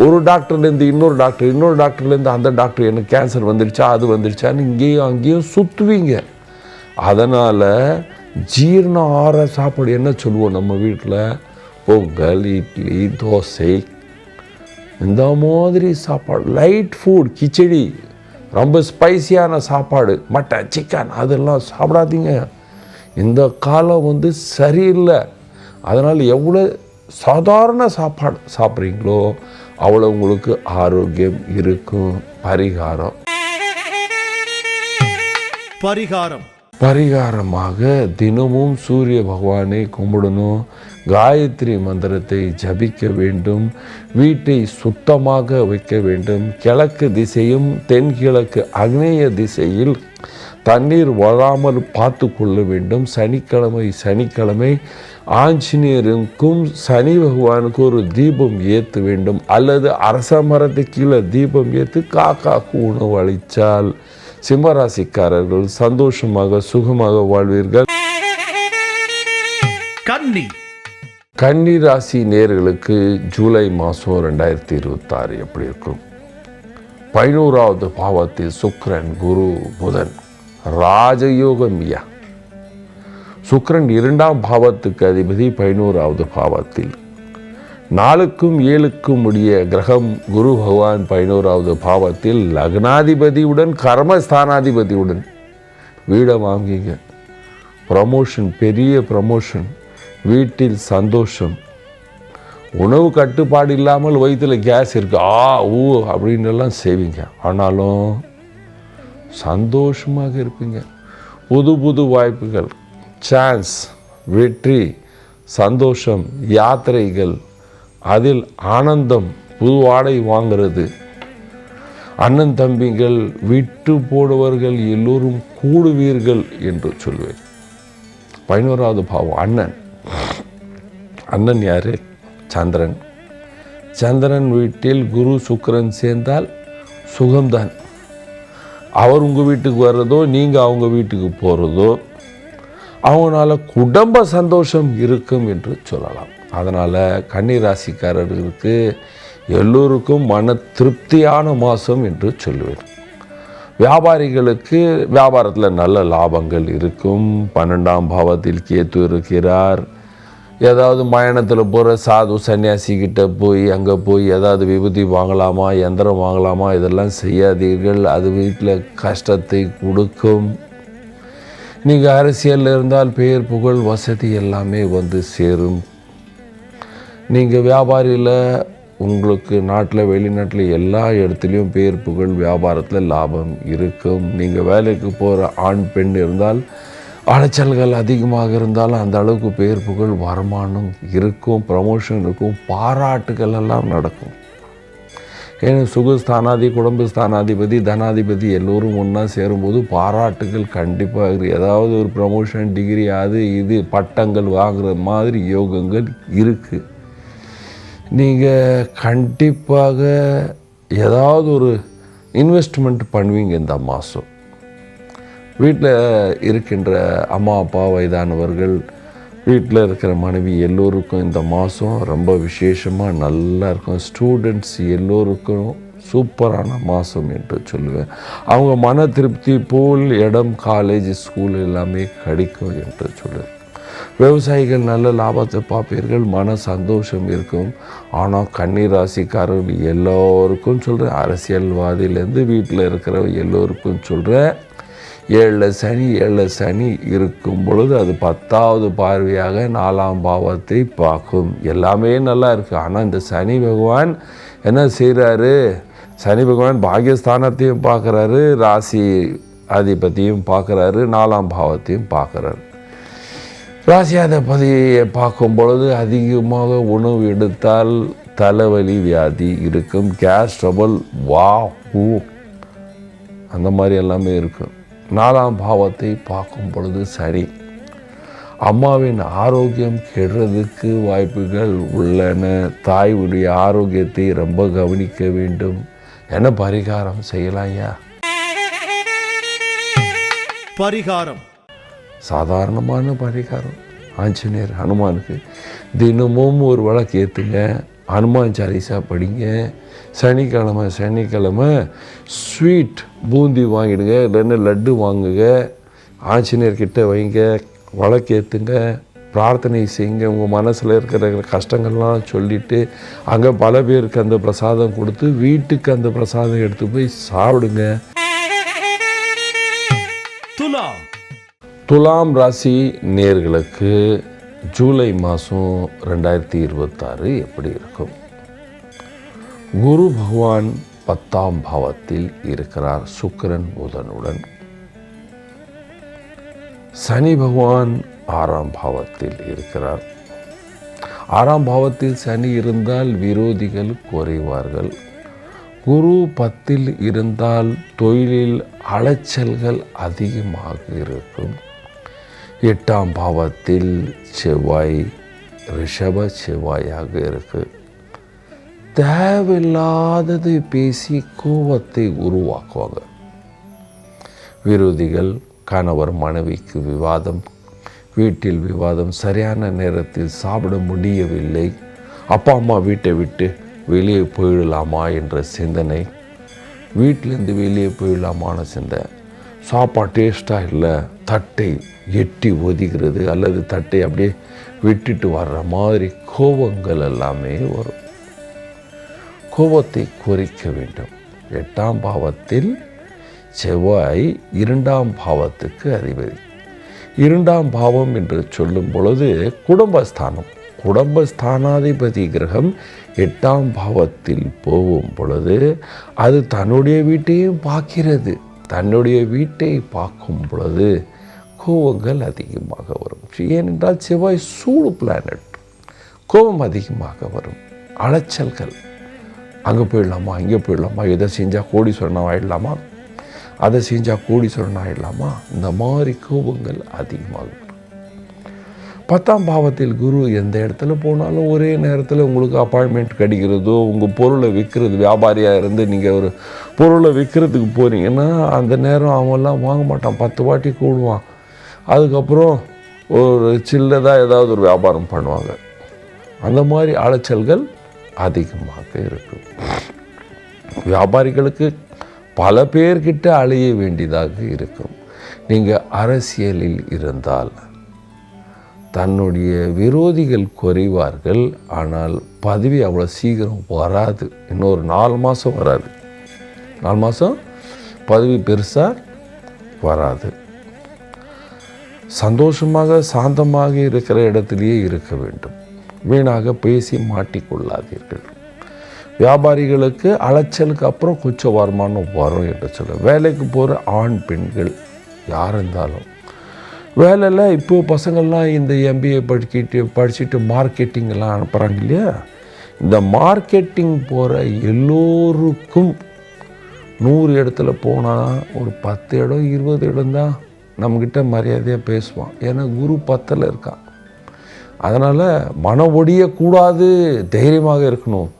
ஒரு டாக்டர்லேருந்து இன்னொரு டாக்டர்லேருந்து அந்த டாக்டர் எனக்கு கேன்சர் வந்துடுச்சா அது வந்துடுச்சான்னு இங்கேயும் அங்கேயும் சுற்றுவீங்க. அதனால் ஜீரணம் ஆற சாப்பாடு என்ன சொல்லுவோம் நம்ம வீட்டில், பொங்கல், இட்லி, தோசை, இந்த மாதிரி சாப்பாடு, லைட் ஃபுட், கிச்சடி, ரொம்ப ஸ்பைசியான சாப்பாடு, மட்டன், சிக்கன் அதெல்லாம் சாப்பிடாதீங்க. இந்த காலம் வந்து சரியில்லை. அதனால் எவ்வளோ சாதாரண சாப்பாடு சாப்பிட்றீங்களோ அவ்வளோ உங்களுக்கு ஆரோக்கியம் இருக்கும். பரிகாரமாக தினமும் சூரிய பகவானை கும்பிடணும். காயத்ரி மந்திரத்தை ஜபிக்க வேண்டும். வீட்டை சுத்தமாக வைக்க வேண்டும். கிழக்கு திசையும் தென்கிழக்கு அக்னேய திசையில் தண்ணீர் வராமல் பார்த்து கொள்ள வேண்டும். சனிக்கிழமை ஆஞ்சநேயருக்கும் சனி பகவானுக்கு ஒரு தீபம் ஏற்ற வேண்டும். அல்லது அரச மரத்து கீழே தீபம் ஏற்று காக்காக்கு உணவு அளித்தால் சிம்மராசிக்காரர்கள் சந்தோஷமாக சுகமாக வாழ்வீர்கள். கன்னி ராசி நேயர்களுக்கு ஜூலை மாதம் 2026 எப்படி இருக்கும்? 11வது பாவத்தில் சுக்கிரன், குரு, புதன், ராஜயோகமியா. சுக்கிரன் 2ஆம் பாவத்துக்கு அதிபதி 11வது பாவத்தில். 4க்கும் 7க்கும் உடைய கிரகம் குரு பகவான் 11வது பாவத்தில் லக்னாதிபதியுடன் கர்மஸ்தானாதிபதியுடன். வீடை வாங்கிங்க, ப்ரமோஷன், பெரிய ப்ரமோஷன், வீட்டில் சந்தோஷம். உணவு கட்டுப்பாடு இல்லாமல் வயிற்றில் கேஸ் இருக்கு, அப்படின்னு எல்லாம் செய்வீங்க. ஆனாலும் சந்தோஷமாக இருப்பீங்க. புது வாய்ப்புகள், சான்ஸ், வெற்றி, சந்தோஷம், யாத்திரைகள், அதில் ஆனந்தம், புது ஆடை வாங்கிறது, அண்ணன் தம்பிகள், விட்டு போடுவர்கள் எல்லோரும் கூடுவீர்கள் என்று சொல்வேன். 11வது பாவம் அண்ணன் யாரு? சந்திரன். சந்திரன் வீட்டில் குரு சுக்கிரன் சேர்ந்தால் சுகம்தான். அவர் உங்கள் வீட்டுக்கு வர்றதோ நீங்கள் அவங்க வீட்டுக்கு போகிறதோ அவங்களால குடும்ப சந்தோஷம் இருக்கும் என்று சொல்லலாம். அதனால் கன்னி ராசிக்காரர்களுக்கு எல்லோருக்கும் மன திருப்தியான மாதம் என்று சொல்லுவேன். வியாபாரிகளுக்கு வியாபாரத்தில் நல்ல லாபங்கள் இருக்கும். 12ஆம் பாவத்தில் கேத்து இருக்கிறார். ஏதாவது பயணத்தில் போகிற சாது சன்னியாசிக்கிட்ட போய் அங்கே போய் ஏதாவது விபூதி வாங்கலாமா, யந்திரம் வாங்கலாமா, இதெல்லாம் செய்யாதீர்கள். அது வீட்டில் கஷ்டத்தை கொடுக்கும். நீங்கள் அரசியலில் இருந்தால் பெயர் புகழ் வசதி எல்லாமே வந்து சேரும். நீங்கள் வியாபாரியில் உங்களுக்கு நாட்டில் வெளிநாட்டில் எல்லா இடத்துலையும் பேர் புகழ், வியாபாரத்தில் லாபம் இருக்கும். நீங்கள் வேலைக்கு போகிற ஆண் பெண் இருந்தால் அலைச்சல்கள் அதிகமாக இருந்தாலும் அந்த அளவுக்கு பேர் புகழ், வருமானம் இருக்கும், ப்ரமோஷன் இருக்கும், பாராட்டுகள் எல்லாம் நடக்கும். ஏன்னா சுகஸ்தானாதி, குடும்பஸ்தானாதிபதி, தனாதிபதி எல்லோரும் ஒன்றா சேரும்போது பாராட்டுகள் கண்டிப்பாக, ஏதாவது ஒரு ப்ரமோஷன், டிகிரி, அது இது பட்டங்கள் வாங்குற மாதிரி யோகங்கள் இருக்குது. நீங்கள் கண்டிப்பாக ஏதாவது ஒரு இன்வெஸ்ட்மெண்ட் பண்ணுவீங்க இந்த மாதம். வீட்டில் இருக்கின்ற அம்மா அப்பா, வயதானவர்கள், வீட்டில் இருக்கிற மனைவி எல்லோருக்கும் இந்த மாதம் ரொம்ப விசேஷமாக நல்லா இருக்கும். ஸ்டூடெண்ட்ஸ் எல்லோருக்கும் சூப்பரான மாதம் என்று சொல்லுவேன். அவங்க மன திருப்தி போல் இடம், காலேஜ், ஸ்கூல் எல்லாமே கிடைக்கும் என்று சொல்லுவேன். விவசாயிகள் நல்ல லாபத்தை பார்ப்பீர்கள், மன சந்தோஷம் இருக்கும். ஆனால் கன்னி ராசிக்காரர்கள் எல்லோருக்கும் சொல்கிறேன், அரசியல்வாதியிலேருந்து வீட்டில் இருக்கிற எல்லோருக்கும் சொல்கிறேன், ஏழில் சனி இருக்கும் பொழுது அது 10வது பார்வையாக 4ஆம் பாவத்தை பார்க்கும். எல்லாமே நல்லா இருக்குது. ஆனால் இந்த சனி பகவான் என்ன செய்கிறாரு? சனி பகவான் பாகியஸ்தானத்தையும் பார்க்குறாரு, ராசி அதிபதியும் பார்க்குறாரு, 4ஆம் பாவத்தையும் பார்க்குறாரு. ராசி அதிபதியை பார்க்கும் பொழுது அதிகமாக உணவு எடுத்தால் தலைவலி வியாதி இருக்கும், கேஸ் ட்ரபிள், அந்த மாதிரி எல்லாமே இருக்கும். 4ஆம் பாவத்தை பார்க்கும் பொழுது சரி, அம்மாவின் ஆரோக்கியம் கெடுறதுக்கு வாய்ப்புகள் உள்ளன. தாயுடைய ஆரோக்கியத்தை ரொம்ப கவனிக்க வேண்டும். என்ன பரிகாரம் செய்யலாம் ஐயா? பரிகாரம் சாதாரணமான பரிகாரம். ஆஞ்சநேயர் ஹனுமானுக்கு தினமும் ஒரு விளக்கு ஏற்றுங்க, ஹனுமான் சாலிசா படிங்க. சனிக்கிழமை ஸ்வீட் பூந்தி வாங்கிடுங்க, இல்லைன்னா லட்டு வாங்குங்க, ஆஞ்சநேயர்கிட்ட வைங்க, விளக்கேற்றுங்க, பிரார்த்தனை செய்யுங்க. உங்கள் மனசில் இருக்கிற கஷ்டங்கள்லாம் சொல்லிவிட்டு அங்கே பல பேருக்கு அந்த பிரசாதம் கொடுத்து வீட்டுக்கு அந்த பிரசாதம் எடுத்து போய் சாப்பிடுங்க. துலாம் ராசி நேயர்களுக்கு ஜூலை மாதம் 2026 எப்படி இருக்கும்? குரு பகவான் 10ஆம் பாவத்தில் இருக்கிறார், சுக்கிரன் புதனுடன். சனி பகவான் 6ஆம் பாவத்தில் இருக்கிறார். 6ஆம் பாவத்தில் சனி இருந்தால் விரோதிகள் குறைவார்கள். குரு 10ல் இருந்தால் தொழிலில் அலைச்சல்கள் அதிகமாக இருக்கும். 8ஆம் பாவத்தில் செவ்வாய் ரிஷப செவ்வாயாக இருக்கு. தேவையில்லாதது பேசி கோபத்தை உருவாக்குவாங்க. விரோதிகள், கணவர் மனைவிக்கு விவாதம், வீட்டில் விவாதம், சரியான நேரத்தில் சாப்பிட முடியவில்லை, அப்பா அம்மா வீட்டை விட்டு வெளியே போயிடலாமா என்ற சிந்தனை, வீட்டிலேருந்து வெளியே போயிடலாமான சிந்தனை, சாப்பாடு டேஸ்ட்டாக இல்லை, தட்டை எட்டி ஒதுக்கிறது அல்லது தட்டை அப்படியே விட்டுட்டு வர்ற மாதிரி கோபங்கள் எல்லாமே வரும். கோபத்தை குறைக்க வேண்டும். 8ஆம் பாவத்தில் செவ்வாய் 2ஆம் பாவத்துக்கு அதிபதி. 2ஆம் பாவம் என்று சொல்லும் பொழுது குடும்பஸ்தானம், குடும்பஸ்தானாதிபதி கிரகம் 8ஆம் பாவத்தில் போகும் பொழுது அது தன்னுடைய வீட்டையும் பார்க்கிறது. தன்னுடைய வீட்டை பார்க்கும் பொழுது கோபங்கள் அதிகமாக வரும். ஏனென்றால் செவ்வாய் சூடு பிளானட், கோபம் அதிகமாக வரும். அலைச்சல்கள், அங்கே போயிடலாமா, இங்கே போயிடலாமா, எதை செஞ்சால் கோடீஸ்வரன் ஆகிடலாமா, அதை செஞ்சால் கோடீஸ்வரன் ஆகிடலாமா, இந்த மாதிரி கோபங்கள் அதிகமாக வரும். 10ஆம் பாவத்தில் குரு எந்த இடத்துல போனாலும் ஒரே நேரத்தில் உங்களுக்கு அப்பாயின்மெண்ட் கிடைக்கிறதோ, உங்கள் பொருளை விற்கிறது, வியாபாரியாக இருந்து நீங்கள் ஒரு பொருளை விற்கிறதுக்கு போகிறீங்கன்னா அந்த நேரம் அவன்லாம் வாங்க மாட்டான், 10 வாட்டி கூடுவான். அதுக்கப்புறம் ஒரு சில்லதாக ஏதாவது ஒரு வியாபாரம் பண்ணுவாங்க. அந்த மாதிரி அலைச்சல்கள் அதிகமாக இருக்கும். வியாபாரிகளுக்கு பல பேர்கிட்ட அலைய வேண்டியதாக இருக்கும். நீங்கள் அரசியலில் இருந்தால் தன்னுடைய விரோதிகள் குறைவார்கள், ஆனால் பதவி அவ்வளோ சீக்கிரம் வராது. இன்னொரு 4 மாதம் வராது. 4 மாதம் பதவி பெருசாக வராது. சந்தோஷமாக சாந்தமாக இருக்கிற இடத்திலேயே இருக்க வேண்டும். வீணாக பேசி மாட்டிக்கொள்ளாதீர்கள். வியாபாரிகளுக்கு அலைச்சலுக்கு அப்புறம் கொஞ்சம் வருமானம் வரும் என்று சொல்ல. வேலைக்கு போகிற ஆண் பெண்கள் யார் இருந்தாலும் வேலையில் இப்போது பசங்கள்லாம் இந்த MBA படிச்சுட்டு மார்க்கெட்டிங்கெல்லாம் அனுப்புகிறாங்க இல்லையா? இந்த மார்க்கெட்டிங் போகிற எல்லோருக்கும் 100 இடத்துல போனால் ஒரு 10 இடம் 20 இடம் தான் நம்மக்கிட்ட மரியாதையாக பேசுவான். ஏன்னா குரு 10ல் இருக்கான். அதனால் மனம் ஒடியக்கூடாது, தைரியமாக இருக்கணும்.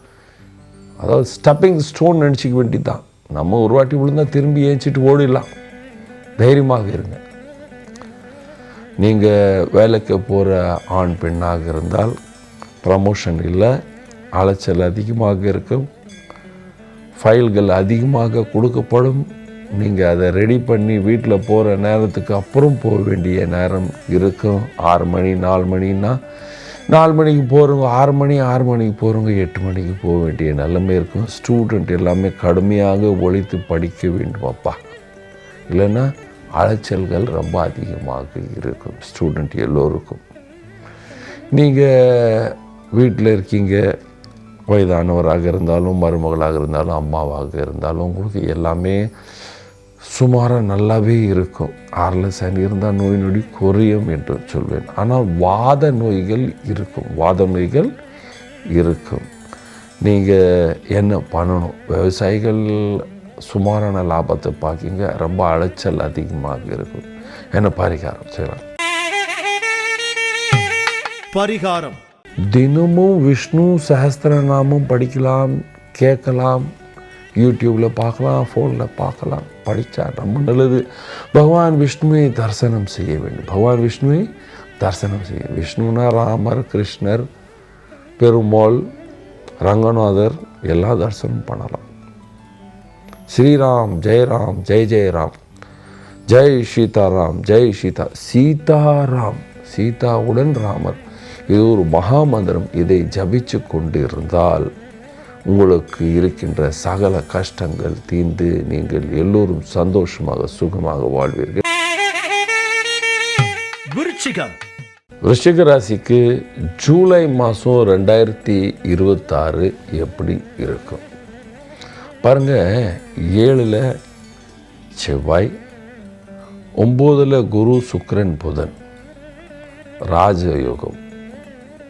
அதாவது ஸ்டெப்பிங் ஸ்டோன் நினச்சிக்க வேண்டியது தான். நம்ம ஒரு வாட்டி விழுந்தால் திரும்பி ஏஞ்சிட்டு ஓடிடலாம். தைரியமாக இருங்க. நீங்கள் வேலைக்கு போகிற ஆண் பெண்ணாக இருந்தால் ப்ரமோஷன் இல்லை, அலைச்சல் அதிகமாக இருக்கும். ஃபைல்கள் அதிகமாக கொடுக்கப்படும். நீங்கள் அதை ரெடி பண்ணி வீட்டில் போகிற நேரத்துக்கு அப்புறம் போக வேண்டிய நேரம் இருக்கும். 6 மணி 4 மணின்னா 4 மணிக்கு போகிறவங்க 6 மணிக்கு போகிறவங்க 8 மணிக்கு போக வேண்டிய நிலைமை இருக்கும். ஸ்டூடெண்ட் எல்லாமே கடுமையாக ஒழித்து படிக்க வேண்டும் அப்பா, இல்லைன்னா அலைச்சல்கள் ரொம்ப அதிகமாக இருக்கும் ஸ்டூடெண்ட் எல்லோருக்கும். நீங்கள் வீட்டில் இருக்கீங்க, வயதானவராக இருந்தாலும் மருமகளாக இருந்தாலும் அம்மாவாக இருந்தாலும் உங்களுக்கு எல்லாமே சுமாராக நல்லாவே இருக்கும். 6 சனி இருந்தால் நோய் நொடி குறையும் என்று சொல்வேன். ஆனால் வாத நோய்கள் இருக்கும். நீங்கள் என்ன பண்ணணும்? விவசாயிகள் சுமாரான லாபத்தை பார்க்கிங்க, ரொம்ப அலைச்சல் அதிகமாக இருக்கும். என்ன பரிகாரம் செய்யலாம்? பரிகாரம்: தினமும் விஷ்ணு சஹஸ்ரநாமம் படிக்கலாம், கேட்கலாம், யூடியூப்பில் பார்க்கலாம், ஃபோனில் பார்க்கலாம். படித்தா ரொம்ப நல்லது. பகவான் விஷ்ணுவை தரிசனம் செய்ய வேண்டும். விஷ்ணுனா ராமர், கிருஷ்ணர், பெருமாள், ரங்கநாதர் எல்லாம் தரிசனம் பண்ணலாம். ஸ்ரீராம் ஜெயராம் ஜெய் ஜெயராம், ஜெய் சீதாராம் ஜெய் சீதாராம், சீதாவுடன் ராமர். இது ஒரு மகா மந்திரம். இதை ஜபிச்சு கொண்டிருந்தால் உங்களுக்கு இருக்கின்ற சகல கஷ்டங்கள் தீர்ந்து நீங்கள் எல்லோரும் சந்தோஷமாக சுகமாக வாழ்வீர்கள். விருச்சிக ராசிக்கு ஜூலை மாதம் 2026 எப்படி இருக்கும் பாருங்க. 7ல் செவ்வாய், 9ல் குரு, சுக்கிரன், புதன். ராஜயோகம்,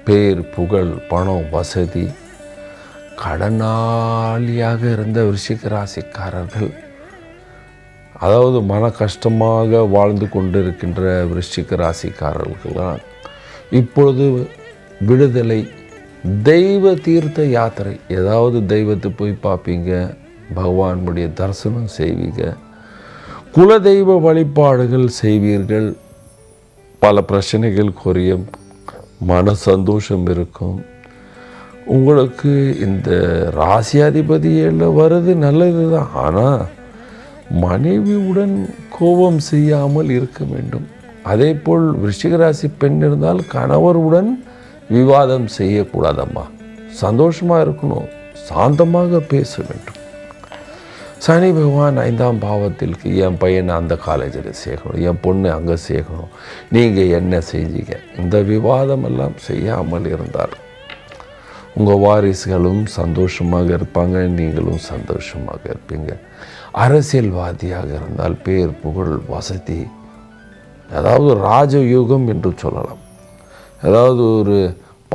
பேர், புகழ், பணம், வசதி. கடனாளியாக இருந்த விருச்சிக ராசிக்காரர்கள், அதாவது மன கஷ்டமாக வாழ்ந்து கொண்டிருக்கின்ற விருச்சிக ராசிக்காரர்கள்லாம் இப்பொழுது விடுதலை. தெய்வ தீர்த்த யாத்திரை, ஏதாவது தெய்வத்தை போய் பார்ப்பீங்க, பகவானுடைய தரிசனம் செய்வீங்க, குலதெய்வ வழிபாடுகள் செய்வீர்கள். பல பிரச்சனைகள் குறையும், மன சந்தோஷம் இருக்கும். உங்களுக்கு இந்த ராசியாதிபதியில் வர்றது நல்லது தான். ஆனால் மனைவியுடன் கோபம் செய்யாமல் இருக்க வேண்டும். அதே போல் விருச்சிக ராசி பெண் இருந்தால் கணவருடன் விவாதம் செய்யக்கூடாதம்மா. சந்தோஷமாக இருக்கணும், சாந்தமாக பேச வேண்டும். சனி பகவான் 5ஆம் பாவத்திற்கு என் பையனை அந்த காலேஜில் சேர்க்கணும், என் பொண்ணு அங்கே சேர்க்கணும், நீங்கள் என்ன செஞ்சீங்க, இந்த விவாதம் எல்லாம் செய்யாமல் இருந்தார் உங்கள் வாரிசுகளும் சந்தோஷமாக இருப்பாங்க, நீங்களும் சந்தோஷமாக இருப்பீங்க. அரசியல்வாதியாக இருந்தால் பேர், புகழ், வசதி, அதாவது ராஜயோகம் என்று சொல்லலாம். அதாவது ஒரு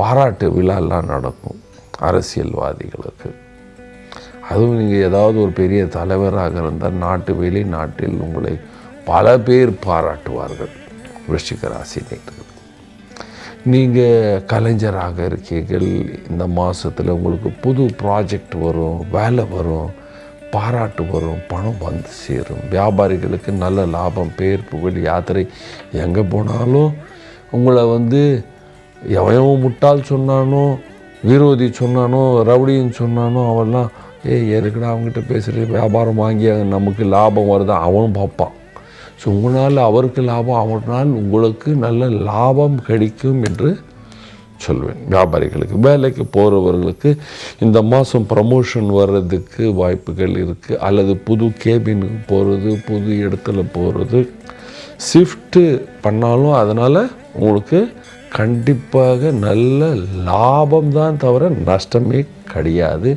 பாராட்டு விழாலாம் நடக்கும் அரசியல்வாதிகளுக்கு. அதுவும் நீங்கள் ஏதாவது ஒரு பெரிய தலைவராக இருந்தால் நாட்டு வெளிநாட்டில் உங்களை பல பேர் பாராட்டுவார்கள். விருச்சிக ராசி நேயர்கள், நீங்கள் கலைஞராக இருக்கீர்கள், இந்த மாதத்தில் உங்களுக்கு புது ப்ராஜெக்ட் வரும், வேலை வரும், பாராட்டு வரும், பணம் வந்து சேரும். வியாபாரிகளுக்கு நல்ல லாபம், பேர், புகழ், யாத்திரை. எங்கே போனாலும் உங்களை எவன் முட்டாள் சொன்னானோ, விரோதி சொன்னானோ, ரவுடின்னு சொன்னானோ, அவெல்லாம் எதுக்குடா அவங்ககிட்ட பேசுகிற, வியாபாரம் வாங்கி நமக்கு லாபம் வருதா அவனும் பார்ப்பான். ஸோ உங்களால் அவருக்கு லாபம், அவனால் உங்களுக்கு நல்ல லாபம் கிடைக்கும் என்று சொல்வேன். வியாபாரிகளுக்கு, வேலைக்கு போகிறவர்களுக்கு இந்த மாதம் ப்ரமோஷன் வர்றதுக்கு வாய்ப்புகள் இருக்குது. அல்லது புது கேபினுக்கு போகிறது, புது இடத்துல போகிறது, ஷிஃப்ட்டு பண்ணாலும் அதனால் உங்களுக்கு கண்டிப்பாக நல்ல லாபம் தான் தவிர நஷ்டமே கிடையாது.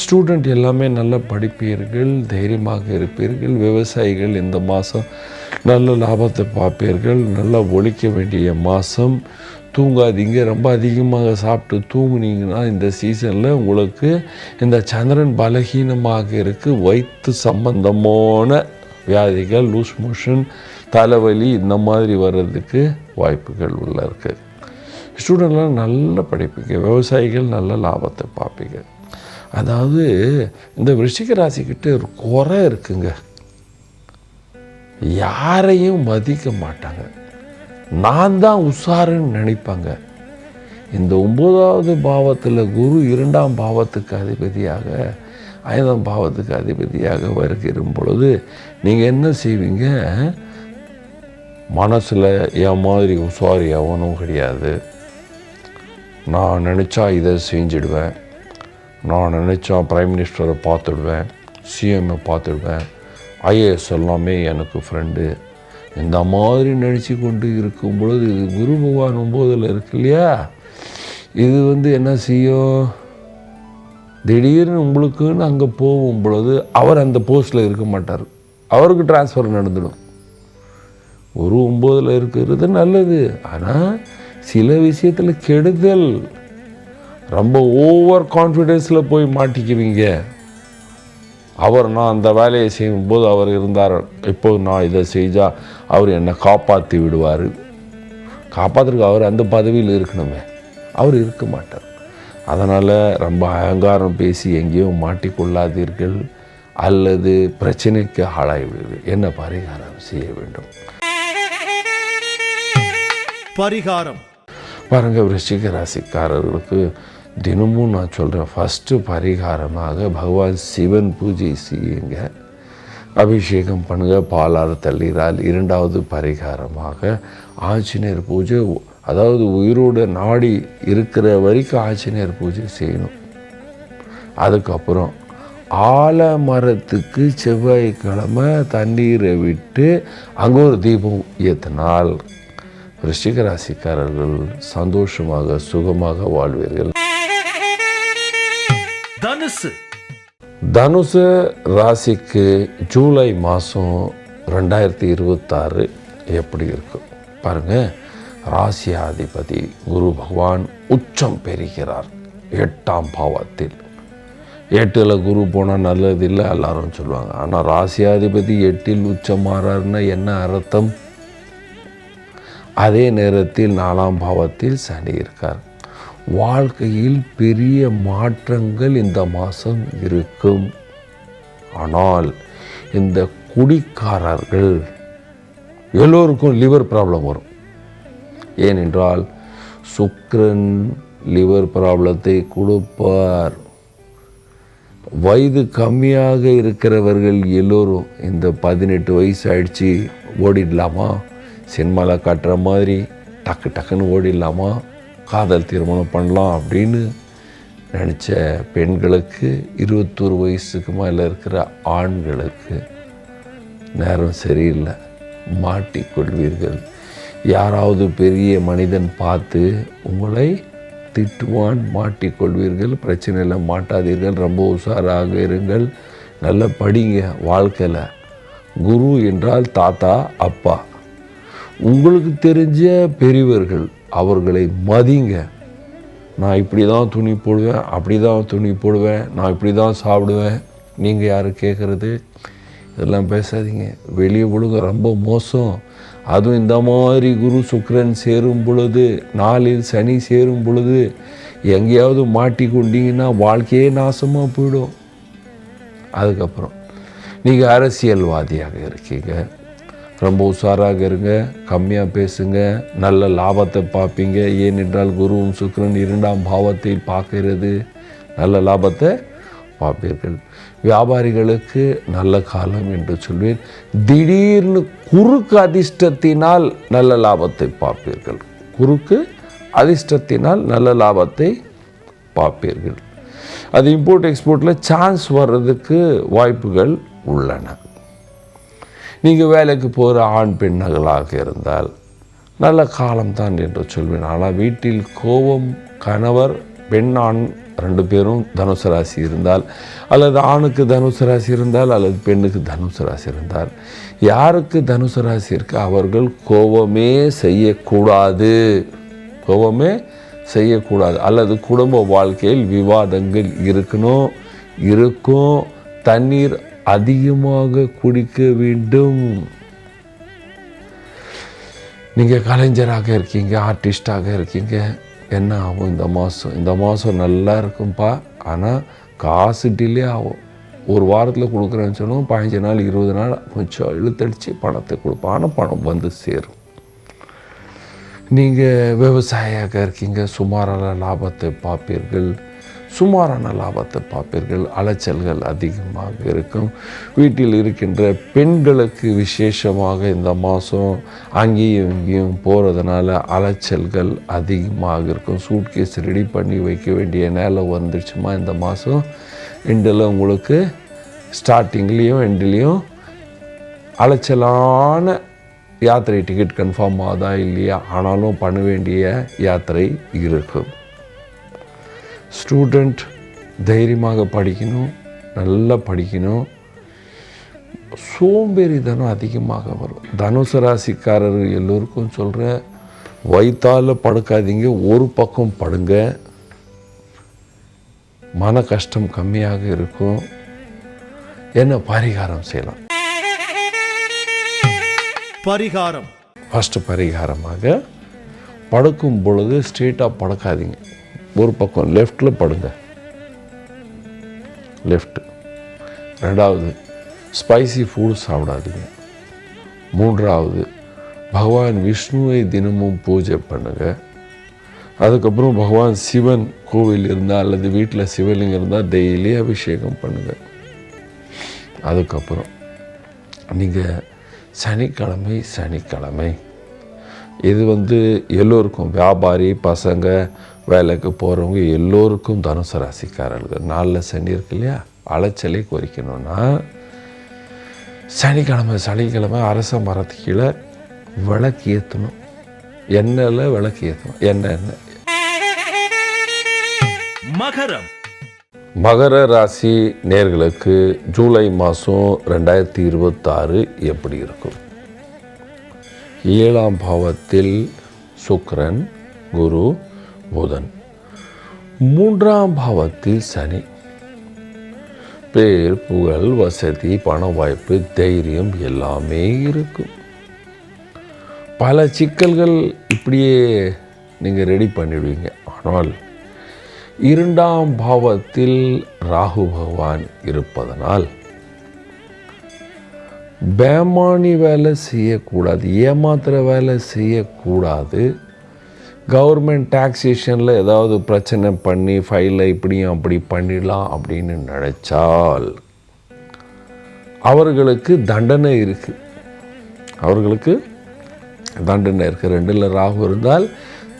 ஸ்டூடெண்ட் எல்லாமே நல்லா படிப்பீர்கள், தைரியமாக இருப்பீர்கள். விவசாயிகள் இந்த மாதம் நல்ல லாபத்தை பார்ப்பீர்கள். நல்லா ஒழிக்க வேண்டிய மாதம். தூங்காதீங்க, ரொம்ப அதிகமாக சாப்பிட்டு தூங்குனீங்கன்னா இந்த சீசனில் உங்களுக்கு இந்த சந்திரன் பலகீனமாக இருக்குது. வயிற்று சம்பந்தமான வியாதிகள், லூஸ் மோஷன், தலைவலி இந்த மாதிரி வர்றதுக்கு வாய்ப்புகள் உள்ள இருக்குது. ஸ்டூடெண்ட்லாம் நல்லா படிப்பீங்க, விவசாயிகள் நல்ல லாபத்தை பார்ப்பீங்க. அதாவது இந்த விருச்சிக ராசிக்கிட்ட ஒரு குறை இருக்குங்க, யாரையும் மதிக்க மாட்டாங்க, நான் தான் உஷாருன்னு நினைப்பாங்க. இந்த 9வது பாவத்தில் குரு 2ஆம் பாவத்துக்கு அதிபதியாக 5ஆம் பாவத்துக்கு அதிபதியாக வருகிற பொழுது நீங்கள் என்ன செய்வீங்க? மனசில் என் மாதிரி உசாரி எவனும் கிடையாது, நான் நினச்சா இதை செஞ்சிடுவேன், நான் நினச்சா பிரைம் மினிஸ்டரை பார்த்துடுவேன், சிஎம்ஐ பார்த்துடுவேன், ஐஏஎஸ் எல்லாமே எனக்கு ஃப்ரெண்டு, இந்த மாதிரி நினச்சி கொண்டு இருக்கும் பொழுது இது குரு பகவான் 9ல் இருக்கு இல்லையா, இது என்ன செய்யும்? திடீர்னு உங்களுக்குன்னு அங்கே போகும் பொழுது அவர் அந்த போஸ்ட்டில் இருக்க மாட்டார், அவருக்கு டிரான்ஸ்ஃபர் நடந்துடும். குரு 9ல் இருக்கிறது நல்லது, ஆனால் சில விஷயத்தில் கெடுதல். ரொம்ப ஓவர் கான்ஃபிடென்ஸில் போய் மாட்டிக்குவீங்க. நான் அந்த வேலையை செய்யும்போது அவர் இருந்தார், இப்போது நான் இதை செஞ்சால் அவர் என்னை காப்பாற்றி விடுவார். காப்பாற்றுறதுக்கு அவர் அந்த பதவியில் இருக்கணுமே, அவர் இருக்க மாட்டார். அதனால் ரொம்ப அகங்காரம் பேசி எங்கேயும் மாட்டிக்கொள்ளாதீர்கள், அல்லது பிரச்சனைக்கு ஆளாகிவிடுவீர்கள். என்ன பரிகாரம் செய்ய வேண்டும்? பரிகாரம் பாருங்கள், விருச்சிக ராசிக்காரர்களுக்கு தினமும் நான் சொல்கிறேன், ஃபஸ்ட்டு பரிகாரமாக பகவான் சிவன் பூஜை செய்யுங்க, அபிஷேகம் பண்ணுங்கள், பாலாறு தண்ணீரால். 2வது பரிகாரமாக ஆஞ்சநேயர் பூஜை, அதாவது உயிரோட நாடி இருக்கிற வரைக்கும் ஆஞ்சநேயர் பூஜை செய்யணும். அதுக்கப்புறம் ஆலமரத்துக்கு செவ்வாய்க்கிழமை தண்ணீரை விட்டு அங்கே ஒரு தீபம் ஏற்றினால் விருச்சிக ராசிக்காரர்கள் சந்தோஷமாக சுகமாக வாழ்வீர்கள். தனுசு ராசிக்கு ஜூலை மாதம் 2026 எப்படி இருக்கும் பாருங்கள். ராசியாதிபதி குரு பகவான் உச்சம் பெறுகிறார் 8ஆம் பாவத்தில். 8ல் குரு போனால் நல்லது இல்லை எல்லாரும் சொல்லுவாங்க. ஆனால் ராசியாதிபதி 8ல் உச்சம் மாறாருன்னா என்ன அர்த்தம்? அதே நேரத்தில் 4ஆம் பாவத்தில் சனி இருக்கார். வாழ்க்கையில் பெரிய மாற்றங்கள் இந்த மாதம் இருக்கும். ஆனால் இந்த குடிக்காரர்கள் எல்லோருக்கும் லிவர் ப்ராப்ளம் வரும். ஏனென்றால் சுக்கிரன் லிவர் ப்ராப்ளத்தை கொடுப்பார். வயது கம்மியாக இருக்கிறவர்கள் எல்லோரும் இந்த 18 வயசு ஆயிடுச்சு ஓடிடலாமா, சினிமாவில் காட்டுற மாதிரி டக்குன்னு ஓடிடலாமா, காதல் திருமணம் பண்ணலாம் அப்படின்னு நினச்ச பெண்களுக்கு, 21 வயசுக்கு மேலே இருக்கிற ஆண்களுக்கு நேரம் சரியில்லை, மாட்டிக்கொள்வீர்கள். யாராவது பெரிய மனிதன் பார்த்து உங்களை திட்டுவான், மாட்டிக்கொள்வீர்கள். பிரச்சனையில் மாட்டாதீர்கள், ரொம்ப உஷாராக இருங்கள், நல்லா படிங்க. வாழ்க்கையில் குரு என்றால் தாத்தா அப்பா, உங்களுக்கு தெரிஞ்ச பெரியவர்கள், அவர்களை மதிங்க. நான் இப்படி தான் துணி போடுவேன், அப்படி தான் துணி போடுவேன், நான் இப்படி தான் சாப்பிடுவேன், நீங்கள் யார் கேட்குறது? இதெல்லாம் பேசாதீங்க, வெளியே விடுங்க, ரொம்ப மோசம். அதுவும் இந்த மாதிரி குரு சுக்கிரன் சேரும் பொழுது, 4ல் சனி சேரும் பொழுது எங்கேயாவது மாட்டிக்கொண்டீங்கன்னா வாழ்க்கையே நாசமாக போயிடும். அதுக்கப்புறம் நீங்கள் அரசியல்வாதியாக இருக்கீங்க, ரொம்ப உஷாராக இருங்க, கம்மியாக பேசுங்க, நல்ல லாபத்தை பார்ப்பீங்க. ஏனென்றால் குருவும் சுக்கிரன் 2ஆம் பாவத்தில் பார்க்கிறது, நல்ல லாபத்தை பார்ப்பீர்கள். வியாபாரிகளுக்கு நல்ல காலம் என்று சொல்வேன். திடீர்னு குறுக்கு அதிர்ஷ்டத்தினால் நல்ல லாபத்தை பார்ப்பீர்கள். குறுக்கு அதிர்ஷ்டத்தினால் நல்ல லாபத்தை பார்ப்பீர்கள். அது இம்போர்ட் எக்ஸ்போர்ட்டில் சான்ஸ் வர்றதுக்கு வாய்ப்புகள் உள்ளன. நீங்கள் வேலைக்கு போகிற ஆண் பெண்ணர்களாக இருந்தால் நல்ல காலம்தான் என்று சொல்வேன். ஆனால் வீட்டில் கோபம், கணவர் பெண் ஆண் 2 பேரும் தனுசு ராசி இருந்தால், அல்லது ஆணுக்கு தனுசு ராசி இருந்தால், அல்லது பெண்ணுக்கு தனுசு ராசி இருந்தால், யாருக்கு தனுசு ராசி இருக்கு அவர்கள் கோபமே செய்யக்கூடாது, கோபமே செய்யக்கூடாது. அல்லது குடும்ப வாழ்க்கையில் விவாதங்கள் இருக்கும். தண்ணீர் அதிகமாக குடிக்க வேண்டும். நீங்கள் கலைஞராக இருக்கீங்க, ஆர்டிஸ்டாக இருக்கீங்க, என்ன ஆகும் இந்த மாதம் நல்லா இருக்கும்பா, ஆனால் காசு டிலே ஆகும். ஒரு வாரத்தில் கொடுக்குறேன்னு சொன்னோம், 15 நாள் 20 நாள் கொஞ்சம் இழுத்தடிச்சு பணத்தை கொடுப்போம், ஆனால் பணம் வந்து சேரும். நீங்கள் விவசாயியாக இருக்கீங்க, சுமாரான லாபத்தை பார்ப்பீர்கள். சுமாரான லாபத்தை பார்ப்பீர்கள். அலைச்சல்கள் அதிகமாக இருக்கும். வீட்டில் இருக்கின்ற பெண்களுக்கு விசேஷமாக இந்த மாதம் அங்கேயும் இங்கேயும் போகிறதுனால அலைச்சல்கள் அதிகமாக இருக்கும். சூட்கேஸ் ரெடி பண்ணி வைக்க வேண்டிய நேரம் வந்துடுச்சுமா இந்த மாதம் எண்டில் உங்களுக்கு ஸ்டார்டிங்லேயும் எண்ட்லேயும் அலைச்சலான யாத்திரை டிக்கெட் கன்ஃபார்ம் ஆகுதா இல்லையா, ஆனாலும் பண்ண வேண்டிய யாத்திரை இருக்கும். ஸ்டூடெண்ட் தைரியமாக படிக்கணும், நல்லா படிக்கணும். சோம்பேறித்தனம் அதிகமாக வரும். தனுசு ராசிக்காரர் எல்லோருக்கும் சொல்கிறேன், வயிற்றால் படுக்காதீங்க, ஒரு பக்கம் படுங்க, மன கஷ்டம் கம்மியாக இருக்கும். என்ன பரிகாரம் செய்யலாம்? பரிகாரம். ஃபஸ்ட்டு பரிகாரமாக படுக்கும் பொழுது ஸ்ட்ரெயிட்டாக படுக்காதீங்க, ஒரு பக்கம் லெஃப்டில் படுங்க, லெஃப்ட். ரெண்டாவது, ஸ்பைசி ஃபுட் சாப்பிடாதீங்க. மூன்றாவது, பகவான் விஷ்ணுவை தினமும் பூஜை பண்ணுங்க. அதுக்கப்புறம் பகவான் சிவன் கோவில் இருந்தால் அல்லது வீட்டில் சிவலிங்கம் இருந்தால் டெய்லி அபிஷேகம் பண்ணுங்கள். அதுக்கப்புறம் நீங்கள் சனிக்கிழமை இது எல்லோருக்கும், வியாபாரி பசங்க வேலைக்கு போகிறவங்க எல்லோருக்கும் தனுசு ராசிக்காரர்கள் நாளில் சனி இருக்கு இல்லையா, அலைச்சலை குறைக்கணும்னா சனிக்கிழமை அரச மரத்துக்கு கீழே விளக்கு ஏற்றணும். எண்ணெயில் விளக்கு ஏற்றணும். எண்ணெய். மகரம். மகர ராசி நேர்களுக்கு ஜூலை மாதம் 2026 எப்படி இருக்கும்? 7ஆம் பாவத்தில் சுக்கிரன், குரு, புதன். 3ஆம் பாவத்தில் சனி. பேர், புகழ், வசதி, பண வாய்ப்பு, தைரியம் எல்லாமே இருக்கும். பல சிக்கல்கள் இப்படியே நீங்கள் ரெடி பண்ணிடுவீங்க. ஆனால் 2ஆம் பாவத்தில் ராகு பகவான் இருப்பதனால் பேமானி வேலை செய்யக்கூடாது, ஏமாத்துகிற வேலை செய்யக்கூடாது. கவர்மெண்ட் டாக்ஸேஷனில் ஏதாவது பிரச்சனை பண்ணி ஃபைலை இப்படியும் அப்படி பண்ணிடலாம் அப்படின்னு நினைச்சால் அவர்களுக்கு தண்டனை இருக்குது. தண்டனை இருக்குது. 2ல் ராகு இருந்தால்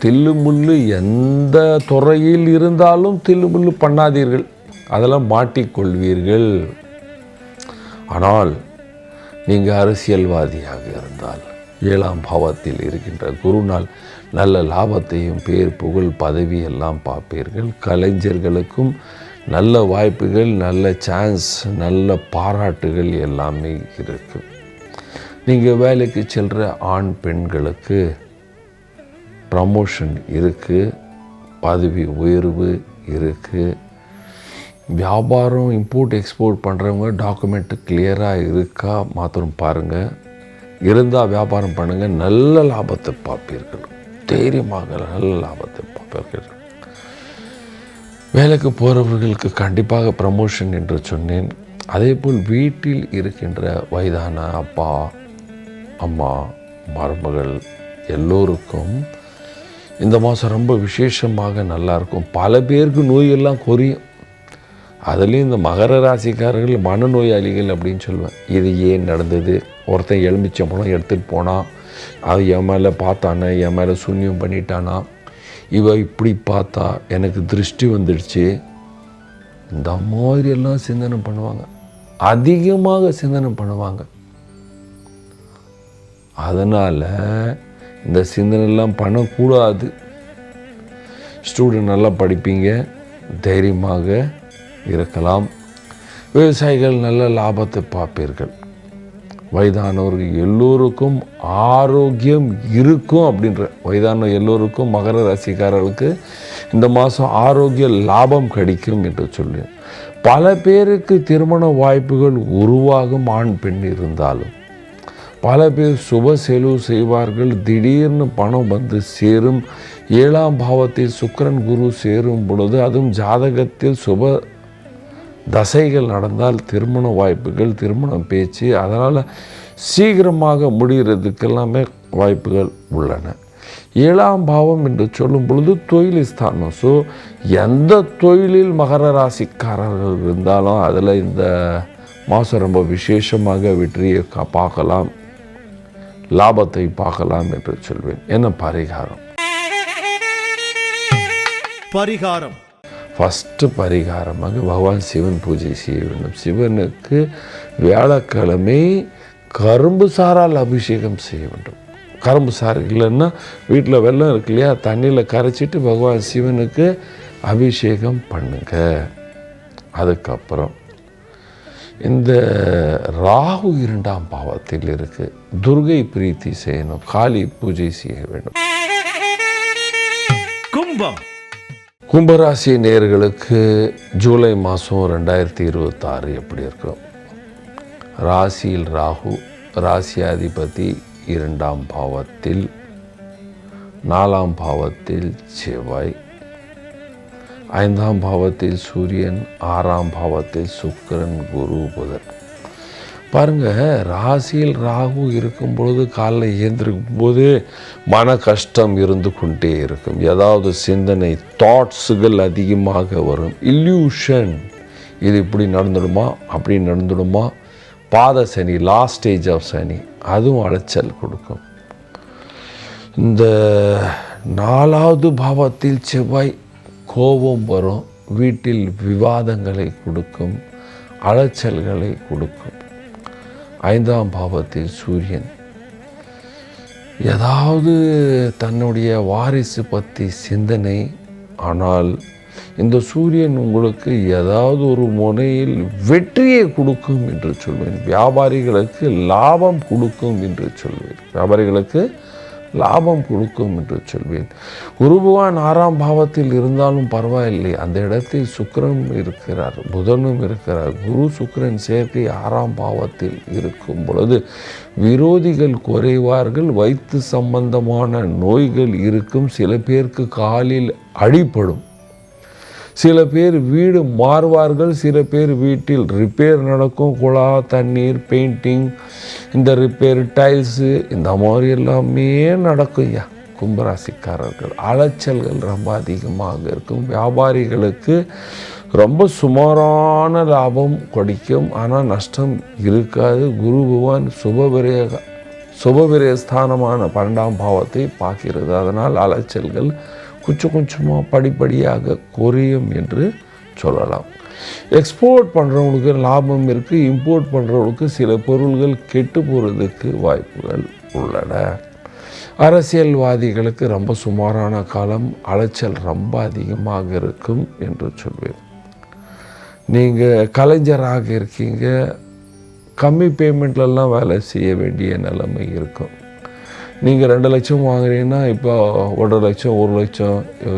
தில்லுமுள்ளு எந்த துறையில் இருந்தாலும் தில்லுமுள்ளு பண்ணாதீர்கள், அதெல்லாம் மாட்டிக்கொள்வீர்கள். ஆனால் நீங்கள் அரசியல்வாதியாக இருந்தால் 7ஆம் பாவத்தில் இருக்கின்ற குருநாள் நல்ல லாபத்தையும் பேர், புகழ், பதவி எல்லாம் பார்ப்பீர்கள். கலைஞர்களுக்கும் நல்ல வாய்ப்புகள், நல்ல சான்ஸ், நல்ல பாராட்டுகள் எல்லாமே இருக்கும். நீங்கள் வேலைக்கு செல்கிற ஆண் பெண்களுக்கு ப்ரமோஷன் இருக்குது, பதவி உயர்வு இருக்குது. வியாபாரம் இம்போர்ட் எக்ஸ்போர்ட் பண்ணுறவங்க டாக்குமெண்ட்டு கிளியராக இருக்கா மாத்திரம் பாருங்கள். இருந்தால் வியாபாரம் பண்ணுங்கள், நல்ல லாபத்தை பார்ப்பீர்கள். தைரியமாக நல்ல லாபத்தை பார்ப்பீர்கள். வேலைக்கு போகிறவர்களுக்கு கண்டிப்பாக ப்ரமோஷன் என்று சொன்னேன். அதேபோல் வீட்டில் இருக்கின்ற வயதான அப்பா, அம்மா, மருமகள் எல்லோருக்கும் இந்த மாதம் ரொம்ப விசேஷமாக நல்லாயிருக்கும். பல பேருக்கு நோயெல்லாம் குறையும். அதுலேயும் இந்த மகர ராசிக்காரர்கள் மனநோயாளிகள் அப்படின்னு சொல்லுவேன். இது ஏன் நடந்தது? ஒருத்தன் எலுமிச்சம்பழம் எடுத்துகிட்டு போனான், அது என் மேலே பார்த்தானே, என் மேலே சூன்யம் பண்ணிட்டானா, இவ இப்படி பார்த்தா எனக்கு திருஷ்டி வந்துடுச்சு, இந்த மாதிரியெல்லாம் சிந்தனை பண்ணுவாங்க, அதிகமாக சிந்தனை பண்ணுவாங்க. அதனால் இந்த சிந்தனைலாம் பண்ணக்கூடாது. ஸ்டூடெண்ட் நல்லா படிப்பீங்க, தைரியமாக இருக்கலாம். விவசாயிகள் நல்ல லாபத்தை பார்ப்பீர்கள். வயதானவர்கள் எல்லோருக்கும் ஆரோக்கியம் இருக்கும். அப்படின்ற வயதான எல்லோருக்கும் மகர ராசிக்காரர்களுக்கு இந்த மாதம் ஆரோக்கிய லாபம் கிடைக்கும் என்று சொல்லி, பல பேருக்கு திருமண வாய்ப்புகள் உருவாகும். ஆண் பெண் இருந்தாலும் பல பேர் சுப செலவு செய்வார்கள். திடீர்னு பணம் வந்து சேரும். 7ஆம் பாவத்தில் சுக்கிரன், குரு சேரும் பொழுது, அதுவும் ஜாதகத்தில் சுப தசைகள் நடந்தால் திருமண வாய்ப்புகள், திருமணம் பேச்சு, அதனால் சீக்கிரமாக முடிகிறதுக்கெல்லாமே வாய்ப்புகள் உள்ளன. ஏழாம் பாவம் என்று சொல்லும் பொழுது தொழில் ஸ்தானம். ஸோ எந்த தொழிலில் மகர ராசிக்காரர்கள் இருந்தாலும் அதில் இந்த மாதம் ரொம்ப விசேஷமாக வெற்றியை பார்க்கலாம், லாபத்தை பார்க்கலாம் என்று சொல்வேன். என்ன பரிகாரம்? பரிகாரம் ஃபஸ்ட்டு பரிகாரமாக பகவான் சிவன் பூஜை செய்ய வேண்டும். சிவனுக்கு வியாழக்கிழமை கரும்பு சாரால் அபிஷேகம் செய்ய வேண்டும். கரும்பு சாறு இல்லைன்னா வீட்டில் வெல்லம் இருக்கு இல்லையா, தண்ணியில் கரைச்சிட்டு பகவான் சிவனுக்கு அபிஷேகம் பண்ணுங்க. அதுக்கப்புறம் இந்த ராகு 2ஆம் பாவத்தில் இருக்கு, துர்கை பிரீத்தி செய்யணும், காளி பூஜை செய்ய வேண்டும். கும்பம் கும்பராசி நேயர்களுக்கு ஜூலை மாதம் 2026 எப்படி இருக்கும்? ராசியில் ராகு, ராசியாதிபதி 2ஆம் பாவத்தில், 4ஆம் பாவத்தில் செவ்வாய், 5ஆம் பாவத்தில் சூரியன், 6ஆம் பாவத்தில் சுக்கிரன், குரு, புதன். பாருங்கள், ராசியில் ராகு இருக்கும் பொழுது காலையில் ஏந்திருக்கும் போது மன கஷ்டம் இருந்து கொண்டே இருக்கும். ஏதாவது சிந்தனை, தாட்ஸுகள் அதிகமாக வரும். இல்யூஷன், இது இப்படி நடந்துடுமா, அப்படி நடந்துடுமா, பாத சனி, லாஸ்ட் ஸ்டேஜ் ஆஃப் சனி, அதுவும் அலைச்சல் கொடுக்கும். இந்த 4ஆவது பாவத்தில் செவ்வாய், கோபம் வரும், வீட்டில் விவாதங்களை கொடுக்கும், அலைச்சல்களை கொடுக்கும். 5ஆம் பாவத்தில் சூரியன், ஏதாவது தன்னுடைய வாரிசு பற்றி சிந்தனை. ஆனால் இந்த சூரியன் உங்களுக்கு ஏதாவது ஒரு முனையில் வெற்றியை கொடுக்கும் என்று சொல்வேன். வியாபாரிகளுக்கு லாபம் கொடுக்கும் என்று சொல்வேன். வியாபாரிகளுக்கு லாபம் கொடுக்கும் என்று சொல்வேன். குரு பகவான் 6ஆம் பாவத்தில் இருந்தாலும் பரவாயில்லை, அந்த இடத்தில் சுக்கிரன் இருக்கிறார், புதனும் இருக்கிறார். குரு சுக்கிரன் சேர்க்கை 6ஆம் பாவத்தில் இருக்கும் பொழுது விரோதிகள் குறைவார்கள், வயிற்று சம்பந்தமான நோய்கள் இருக்கும். சில பேருக்கு காலில் அடிபடும், சில பேர் வீடு மாறுவார்கள், சில பேர் வீட்டில் ரிப்பேர் நடக்கும். குழா, தண்ணீர், பெயிண்டிங், இந்த ரிப்பேர், டைல்ஸு, இந்த மாதிரி எல்லாமே நடக்கும். ஐயா, கும்பராசிக்காரர்கள் அலைச்சல்கள் ரொம்ப அதிகமாக இருக்கும். வியாபாரிகளுக்கு ரொம்ப சுமாரான லாபம் கிடைக்கும், ஆனால் நஷ்டம் இருக்காது. குரு பகவான் சுபவிரயஸ்தானமான 12ஆம் பாவத்தை பார்க்கிறது. அதனால் அலைச்சல்கள் கொஞ்சம் கொஞ்சமாக படிப்படியாக குறையும் என்று சொல்லலாம். எக்ஸ்போர்ட் பண்ணுறவங்களுக்கு லாபம் இருக்குது, இம்போர்ட் பண்ணுறவங்களுக்கு சில பொருள்கள் கெட்டு போகிறதுக்கு வாய்ப்புகள் உள்ளன. அரசியல்வாதிகளுக்கு ரொம்ப சுமாரான காலம், அலைச்சல் ரொம்ப அதிகமாக இருக்கும் என்று சொல்வேன். நீங்கள் கலைஞராக இருக்கீங்க, கம்மி பேமெண்ட்லலாம் வேலை செய்ய வேண்டிய நிலைமை இருக்கும். நீங்கள் 2 லட்சம் வாங்குறீங்கன்னா இப்போ 1.5 லட்சம், 1 லட்சம்,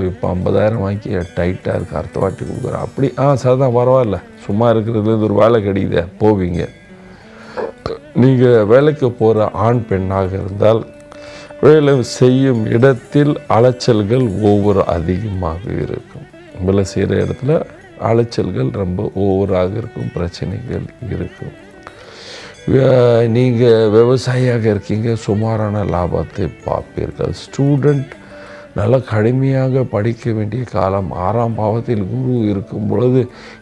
இப்போ 50,000 வாங்கி டைட்டாக இருக்குது, அடுத்த வாட்டி கொடுக்குறேன் அப்படி. சரிதான், பரவாயில்ல, சும்மா இருக்கிறதுலேருந்து ஒரு வேலை கிடைக்குது, போவீங்க. நீங்கள் வேலைக்கு போகிற ஆண் பெண்ணாக இருந்தால் வேலை செய்யும் இடத்தில் அலைச்சல்கள் ஒவ்வொரு அதிகமாக இருக்கும். வேலை செய்கிற இடத்துல அலைச்சல்கள் ரொம்ப ஓவராக இருக்கும், பிரச்சனைகள் இருக்கும். நீங்கள் விவசாயியாக இருக்கீங்க, சுமாரான லாபத்தை பார்ப்பீர்கள். ஸ்டூடெண்ட் நல்லா கடுமையாக படிக்க வேண்டிய காலம். 6ஆம் பாவத்தில் குரு இருக்கும் பொழுது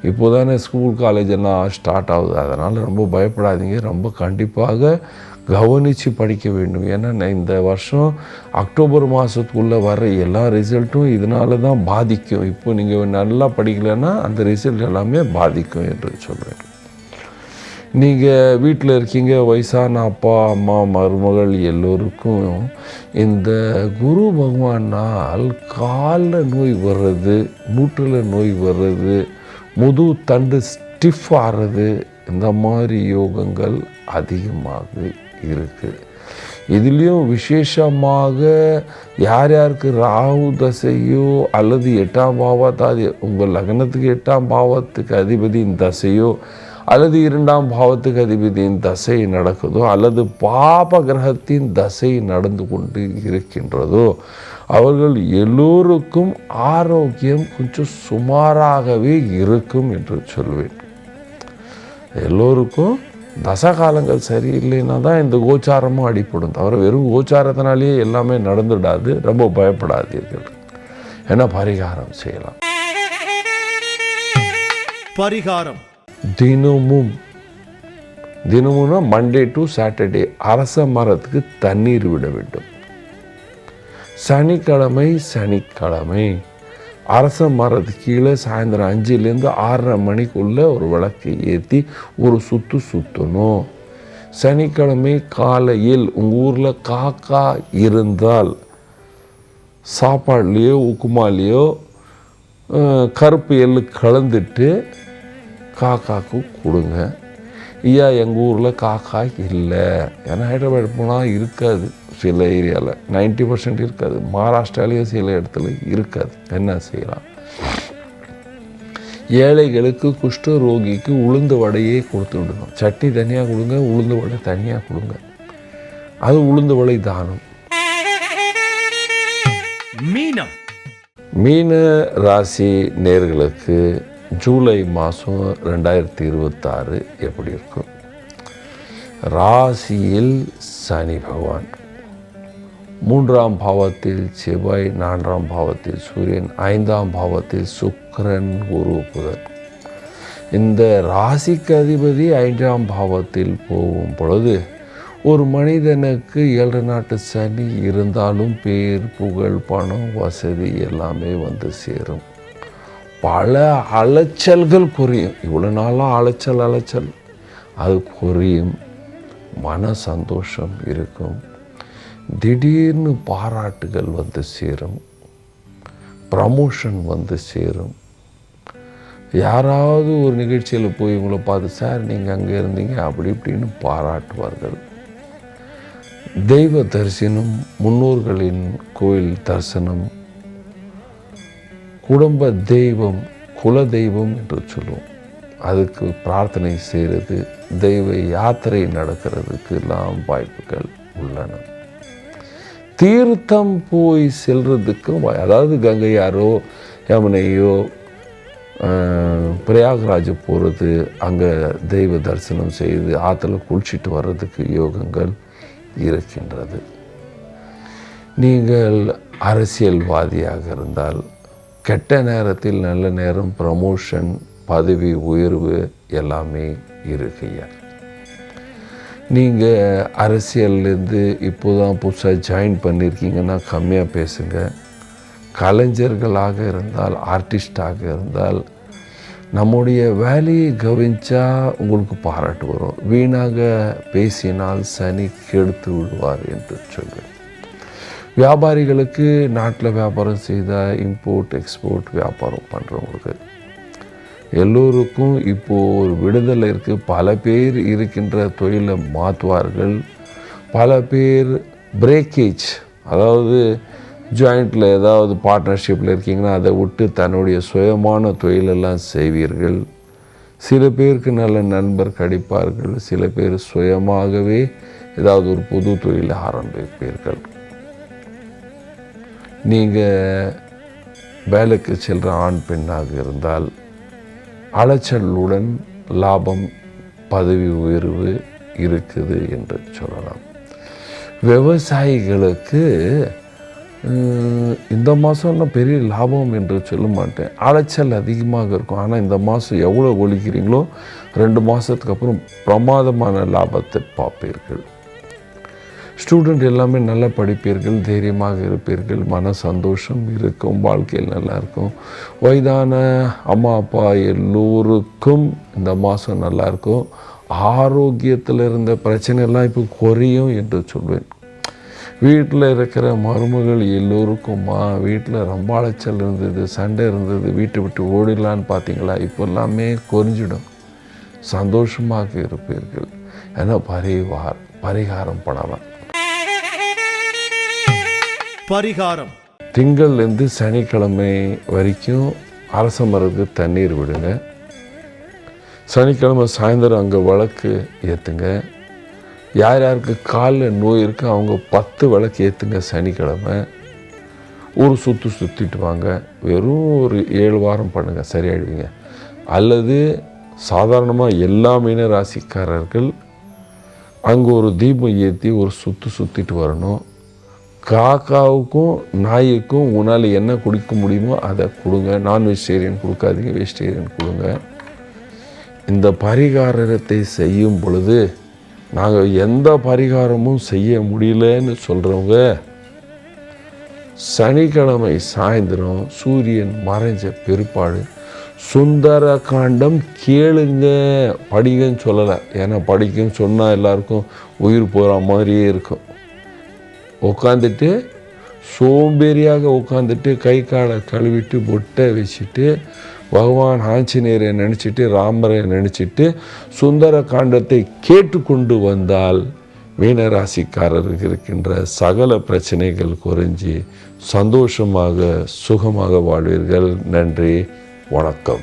இப்போதானே ஸ்கூல் காலேஜ் எல்லாம் ஸ்டார்ட் ஆகுது. அதனால் ரொம்ப பயப்படாதீங்க, ரொம்ப கண்டிப்பாக கவனித்து படிக்க வேண்டும். ஏன்னா இந்த வருஷம் அக்டோபர் மாதத்துக்குள்ளே வர எல்லா ரிசல்ட்டும் இதனால தான் பாதிக்கும். இப்போ நீங்கள் நல்லா படிக்கலைன்னா அந்த ரிசல்ட் எல்லாமே பாதிக்கும் என்று சொல்கிறேன். நீங்கள் வீட்டில் இருக்கீங்க, வயசான அப்பா, அம்மா, மருமகள் எல்லோருக்கும் இந்த குரு பகவானால் காலில் நோய் வர்றது, மூட்டில் நோய் வர்றது, முது தண்டு ஸ்டிஃப் ஆகிறது, இந்த மாதிரி யோகங்கள் அதிகமாக இருக்குது. இதுலேயும் விசேஷமாக யார் யாருக்கு ராகு தசையோ அல்லது 8ஆம் பாவத்தாது உங்கள் லக்னத்துக்கு 8ஆம் பாவத்துக்கு அதிபதியின் தசையோ அல்லது 2ஆம் பாவத்துக்கு அதிபதியின் தசை நடக்குதோ அல்லது பாப கிரகத்தின் தசை நடந்து கொண்டு இருக்கின்றதோ அவர்கள் எல்லோருக்கும் ஆரோக்கியம் கொஞ்சம் சுமாராகவே இருக்கும் என்று சொல்வேன். எல்லோருக்கும் தசகாலங்கள் சரியில்லைன்னா தான் இந்த கோச்சாரமும் அடிப்படும். தவிர வெறும் கோச்சாரத்தினாலேயே எல்லாமே நடந்துடாது. ரொம்ப பயப்படாதீர்கள். என்ன பரிகாரம் செய்யலாம்? பரிகாரம். தினமும்னா மண்டே டு சாட்டர்டே அரச மரத்துக்கு தண்ணீர் விட வேண்டும். சனிக்கிழமை அரச மரத்து கீழே சாயந்தரம் 5லேருந்து 6:30 மணிக்குள்ள ஒரு விளக்கு ஏற்றி ஒரு சுற்றணும். சனிக்கிழமை காலையில் உங்கள் ஊரில் காக்கா இருந்தால் சாப்பாடுலேயோ உப்புமாலேயோ கருப்பு எள்ளு கலந்துட்டு காக்காவுக்கு கொடுங்க. ஐயா எங்கள் ஊரில் காக்கா இல்லை, ஏன்னா ஹைதராபாத் போனால் இருக்காது, சில ஏரியாவில் 90% இருக்காது, மகாராஷ்டிராலேயும் சில இடத்துல இருக்காது. என்ன செய்யலாம்? ஏழைகளுக்கு குஷ்ட ரோகிக்கு உளுந்து வடையே கொடுத்து விடணும். சட்னி தனியாக கொடுங்க, உளுந்து வடை தனியாக கொடுங்க. அது உளுந்து வடை தானம். மீன ராசி நேர்களுக்கு ஜூலை மாதம் 2026 எப்படி இருக்கும்? ராசியில் சனி பகவான், 3ஆம் பாவத்தில் செவ்வாய், 4ஆம் பாவத்தில் சூரியன், 5ஆம் பாவத்தில் சுக்கிரன், குரு, புதன். இந்த ராசிக்கு அதிபதி 5ஆம் பாவத்தில் போகும் பொழுது ஒரு மனிதனுக்கு 7 நாட்டு சனி இருந்தாலும் பேர், புகழ், பணம், வசதி எல்லாமே வந்து சேரும். பல அலைச்சல்கள் குறையும். இவ்வளோ நாளாக அலைச்சல் அது குறையும். மன சந்தோஷம் இருக்கும். திடீர்னு பாராட்டுகள் வந்து சேரும். ப்ரமோஷன் வந்து சேரும். யாராவது ஒரு நிகழ்ச்சியில் போய் இவங்களை பார்த்து, சார் நீங்கள் அங்கே இருந்தீங்க அப்படி இப்படின்னு பாராட்டுவார்கள். தெய்வ தரிசனம், முன்னோர்களின் கோயில் தரிசனம், குடும்ப தெய்வம், குல தெய்வம் என்று சொல்லுவோம், அதுக்கு பிரார்த்தனை செய்கிறது, தெய்வ யாத்திரை நடக்கிறதுக்கு எல்லாம் வாய்ப்புகள் உள்ளன. தீர்த்தம் போய் செல்றதுக்கும், அதாவது கங்கையாரோ யமுனையோ பிரயாகராஜ் போகிறது, அங்கே தெய்வ தரிசனம் செய்து ஆற்றுல குளிச்சுட்டு வர்றதுக்கு யோகங்கள் இருக்கின்றது. நீங்கள் அரசியல்வாதியாக இருந்தால் கெட்ட நேரத்தில் நல்ல நேரம், ப்ரமோஷன், பதவி உயர்வு எல்லாமே இருக்குங்க. நீங்கள் அரசியல்லேருந்து இப்போ தான் புதுசாக ஜாயின் பண்ணியிருக்கீங்கன்னா கம்மியாக பேசுங்க. கலைஞர்களாக இருந்தால், ஆர்டிஸ்டாக இருந்தால், நம்முடைய வேலையை கவனிச்சா உங்களுக்கு பாராட்டு வரும். வீணாக பேசினால் சனி கெடுத்து விடுவார் என்று சொல்வேன். வியாபாரிகளுக்கு நாட்டில் வியாபாரம் செய்தால், இம்போர்ட் எக்ஸ்போர்ட் வியாபாரம் பண்ணுறவங்களுக்கு எல்லோருக்கும் இப்போது ஒரு விடுதலை இருக்குது. பல பேர் இருக்கின்ற தொழிலை மாற்றுவார்கள். பல பேர் பிரேக்கேஜ், அதாவது ஜாயிண்டில் ஏதாவது பார்ட்னர்ஷிப்பில் இருக்கீங்கன்னா அதை விட்டு தன்னுடைய சுயமான தொழிலெல்லாம் செய்வீர்கள். சில பேருக்கு நல்ல நண்பர் கிடைப்பார்கள். சில பேர் சுயமாகவே ஏதாவது ஒரு புது தொழிலை ஆரம்பிப்பீர்கள். நீங்கள் வேலைக்கு செல்கிற ஆண் பெண்ணாக இருந்தால் அலைச்சலுடன் லாபம், பதவி உயர்வு இருக்குது என்று சொல்லலாம். விவசாயிகளுக்கு இந்த மாதம் பெரிய லாபம் என்று சொல்ல மாட்டேன், அலைச்சல் அதிகமாக இருக்கும். ஆனால் இந்த மாதம் எவ்வளோ ஒழிக்கிறீங்களோ 2 மாதத்துக்கு அப்புறம் பிரமாதமான லாபத்தை பார்ப்பீர்கள். ஸ்டூடெண்ட் எல்லாமே நல்லா படிப்பீர்கள், தைரியமாக இருப்பீர்கள், மன சந்தோஷம் இருக்கும், வாழ்க்கையில் நல்லா இருக்கும். வயதான அம்மா அப்பா எல்லோருக்கும் இந்த மாதம் நல்லாயிருக்கும். ஆரோக்கியத்தில் இருந்த பிரச்சனைலாம் இப்போ குறையும் என்று சொல்வேன். வீட்டில் இருக்கிற மருமகள் எல்லோருக்கும்மா வீட்டில் ரொம்ப அலைச்சல் இருந்தது, சண்டை இருந்தது, வீட்டை விட்டு ஓடிடலான்னு பார்த்தீங்களா, இப்போ எல்லாமே குறைஞ்சிடும். சந்தோஷமாக இருப்பீர்கள். ஏன்னா பரிகாரம் பண்ணலாம். திங்கள்லேருந்து சனிக்கிழமை வரைக்கும் அரச மரத்துக்கு தண்ணீர் விடுங்க. சனிக்கிழமை சாயந்தரம் அங்கே விளக்கு ஏற்றுங்க. யார் யாருக்கு காலில் நோய் இருக்கோ அவங்க 10 விளக்கு ஏற்றுங்க. சனிக்கிழமை ஒரு சுற்றிட்டு வாங்க. வெறும் ஒரு 7 வாரம் பண்ணுங்கள், சரியாயிடுவீங்க. அல்லது சாதாரணமாக எல்லா மீன ராசிக்காரர்கள் அங்கே ஒரு தீபம் ஏற்றி ஒரு சுற்றிட்டு வரணும். காக்காவுக்கும் நாய்க்கும் உன்னால் என்ன குடிக்க முடியுமோ அதை கொடுங்க. நான் வெஜிடேரியன் கொடுக்காதீங்க, வெஜிடேரியன் கொடுங்க. இந்த பரிகாரத்தை செய்யும் பொழுது நாங்கள் எந்த பரிகாரமும் செய்ய முடியலன்னு சொல்கிறவங்க சனிக்கிழமை சாயந்தரம் சூரியன் மறைஞ்ச பிற்பாடு சுந்தர காண்டம் கேளுங்க, படிங்கன்னு சொல்லலை. ஏன்னா படிக்கன்னு சொன்னால் எல்லாருக்கும் உயிர் போகிற மாதிரியே இருக்கும். உட்காந்துட்டு சோம்பேறியாக உட்காந்துட்டு கை காலை கழுவிட்டு பொட்டை வச்சுட்டு பகவான் ஆஞ்சநேயரை நினச்சிட்டு ராமரை நினச்சிட்டு சுந்தர காண்டத்தை கேட்டுக்கொண்டு வந்தால் மீனராசிக்காரருக்கு இருக்கின்ற சகல பிரச்சனைகள் குறைஞ்சி சந்தோஷமாக சுகமாக வாழ்வீர்கள். நன்றி, வணக்கம்.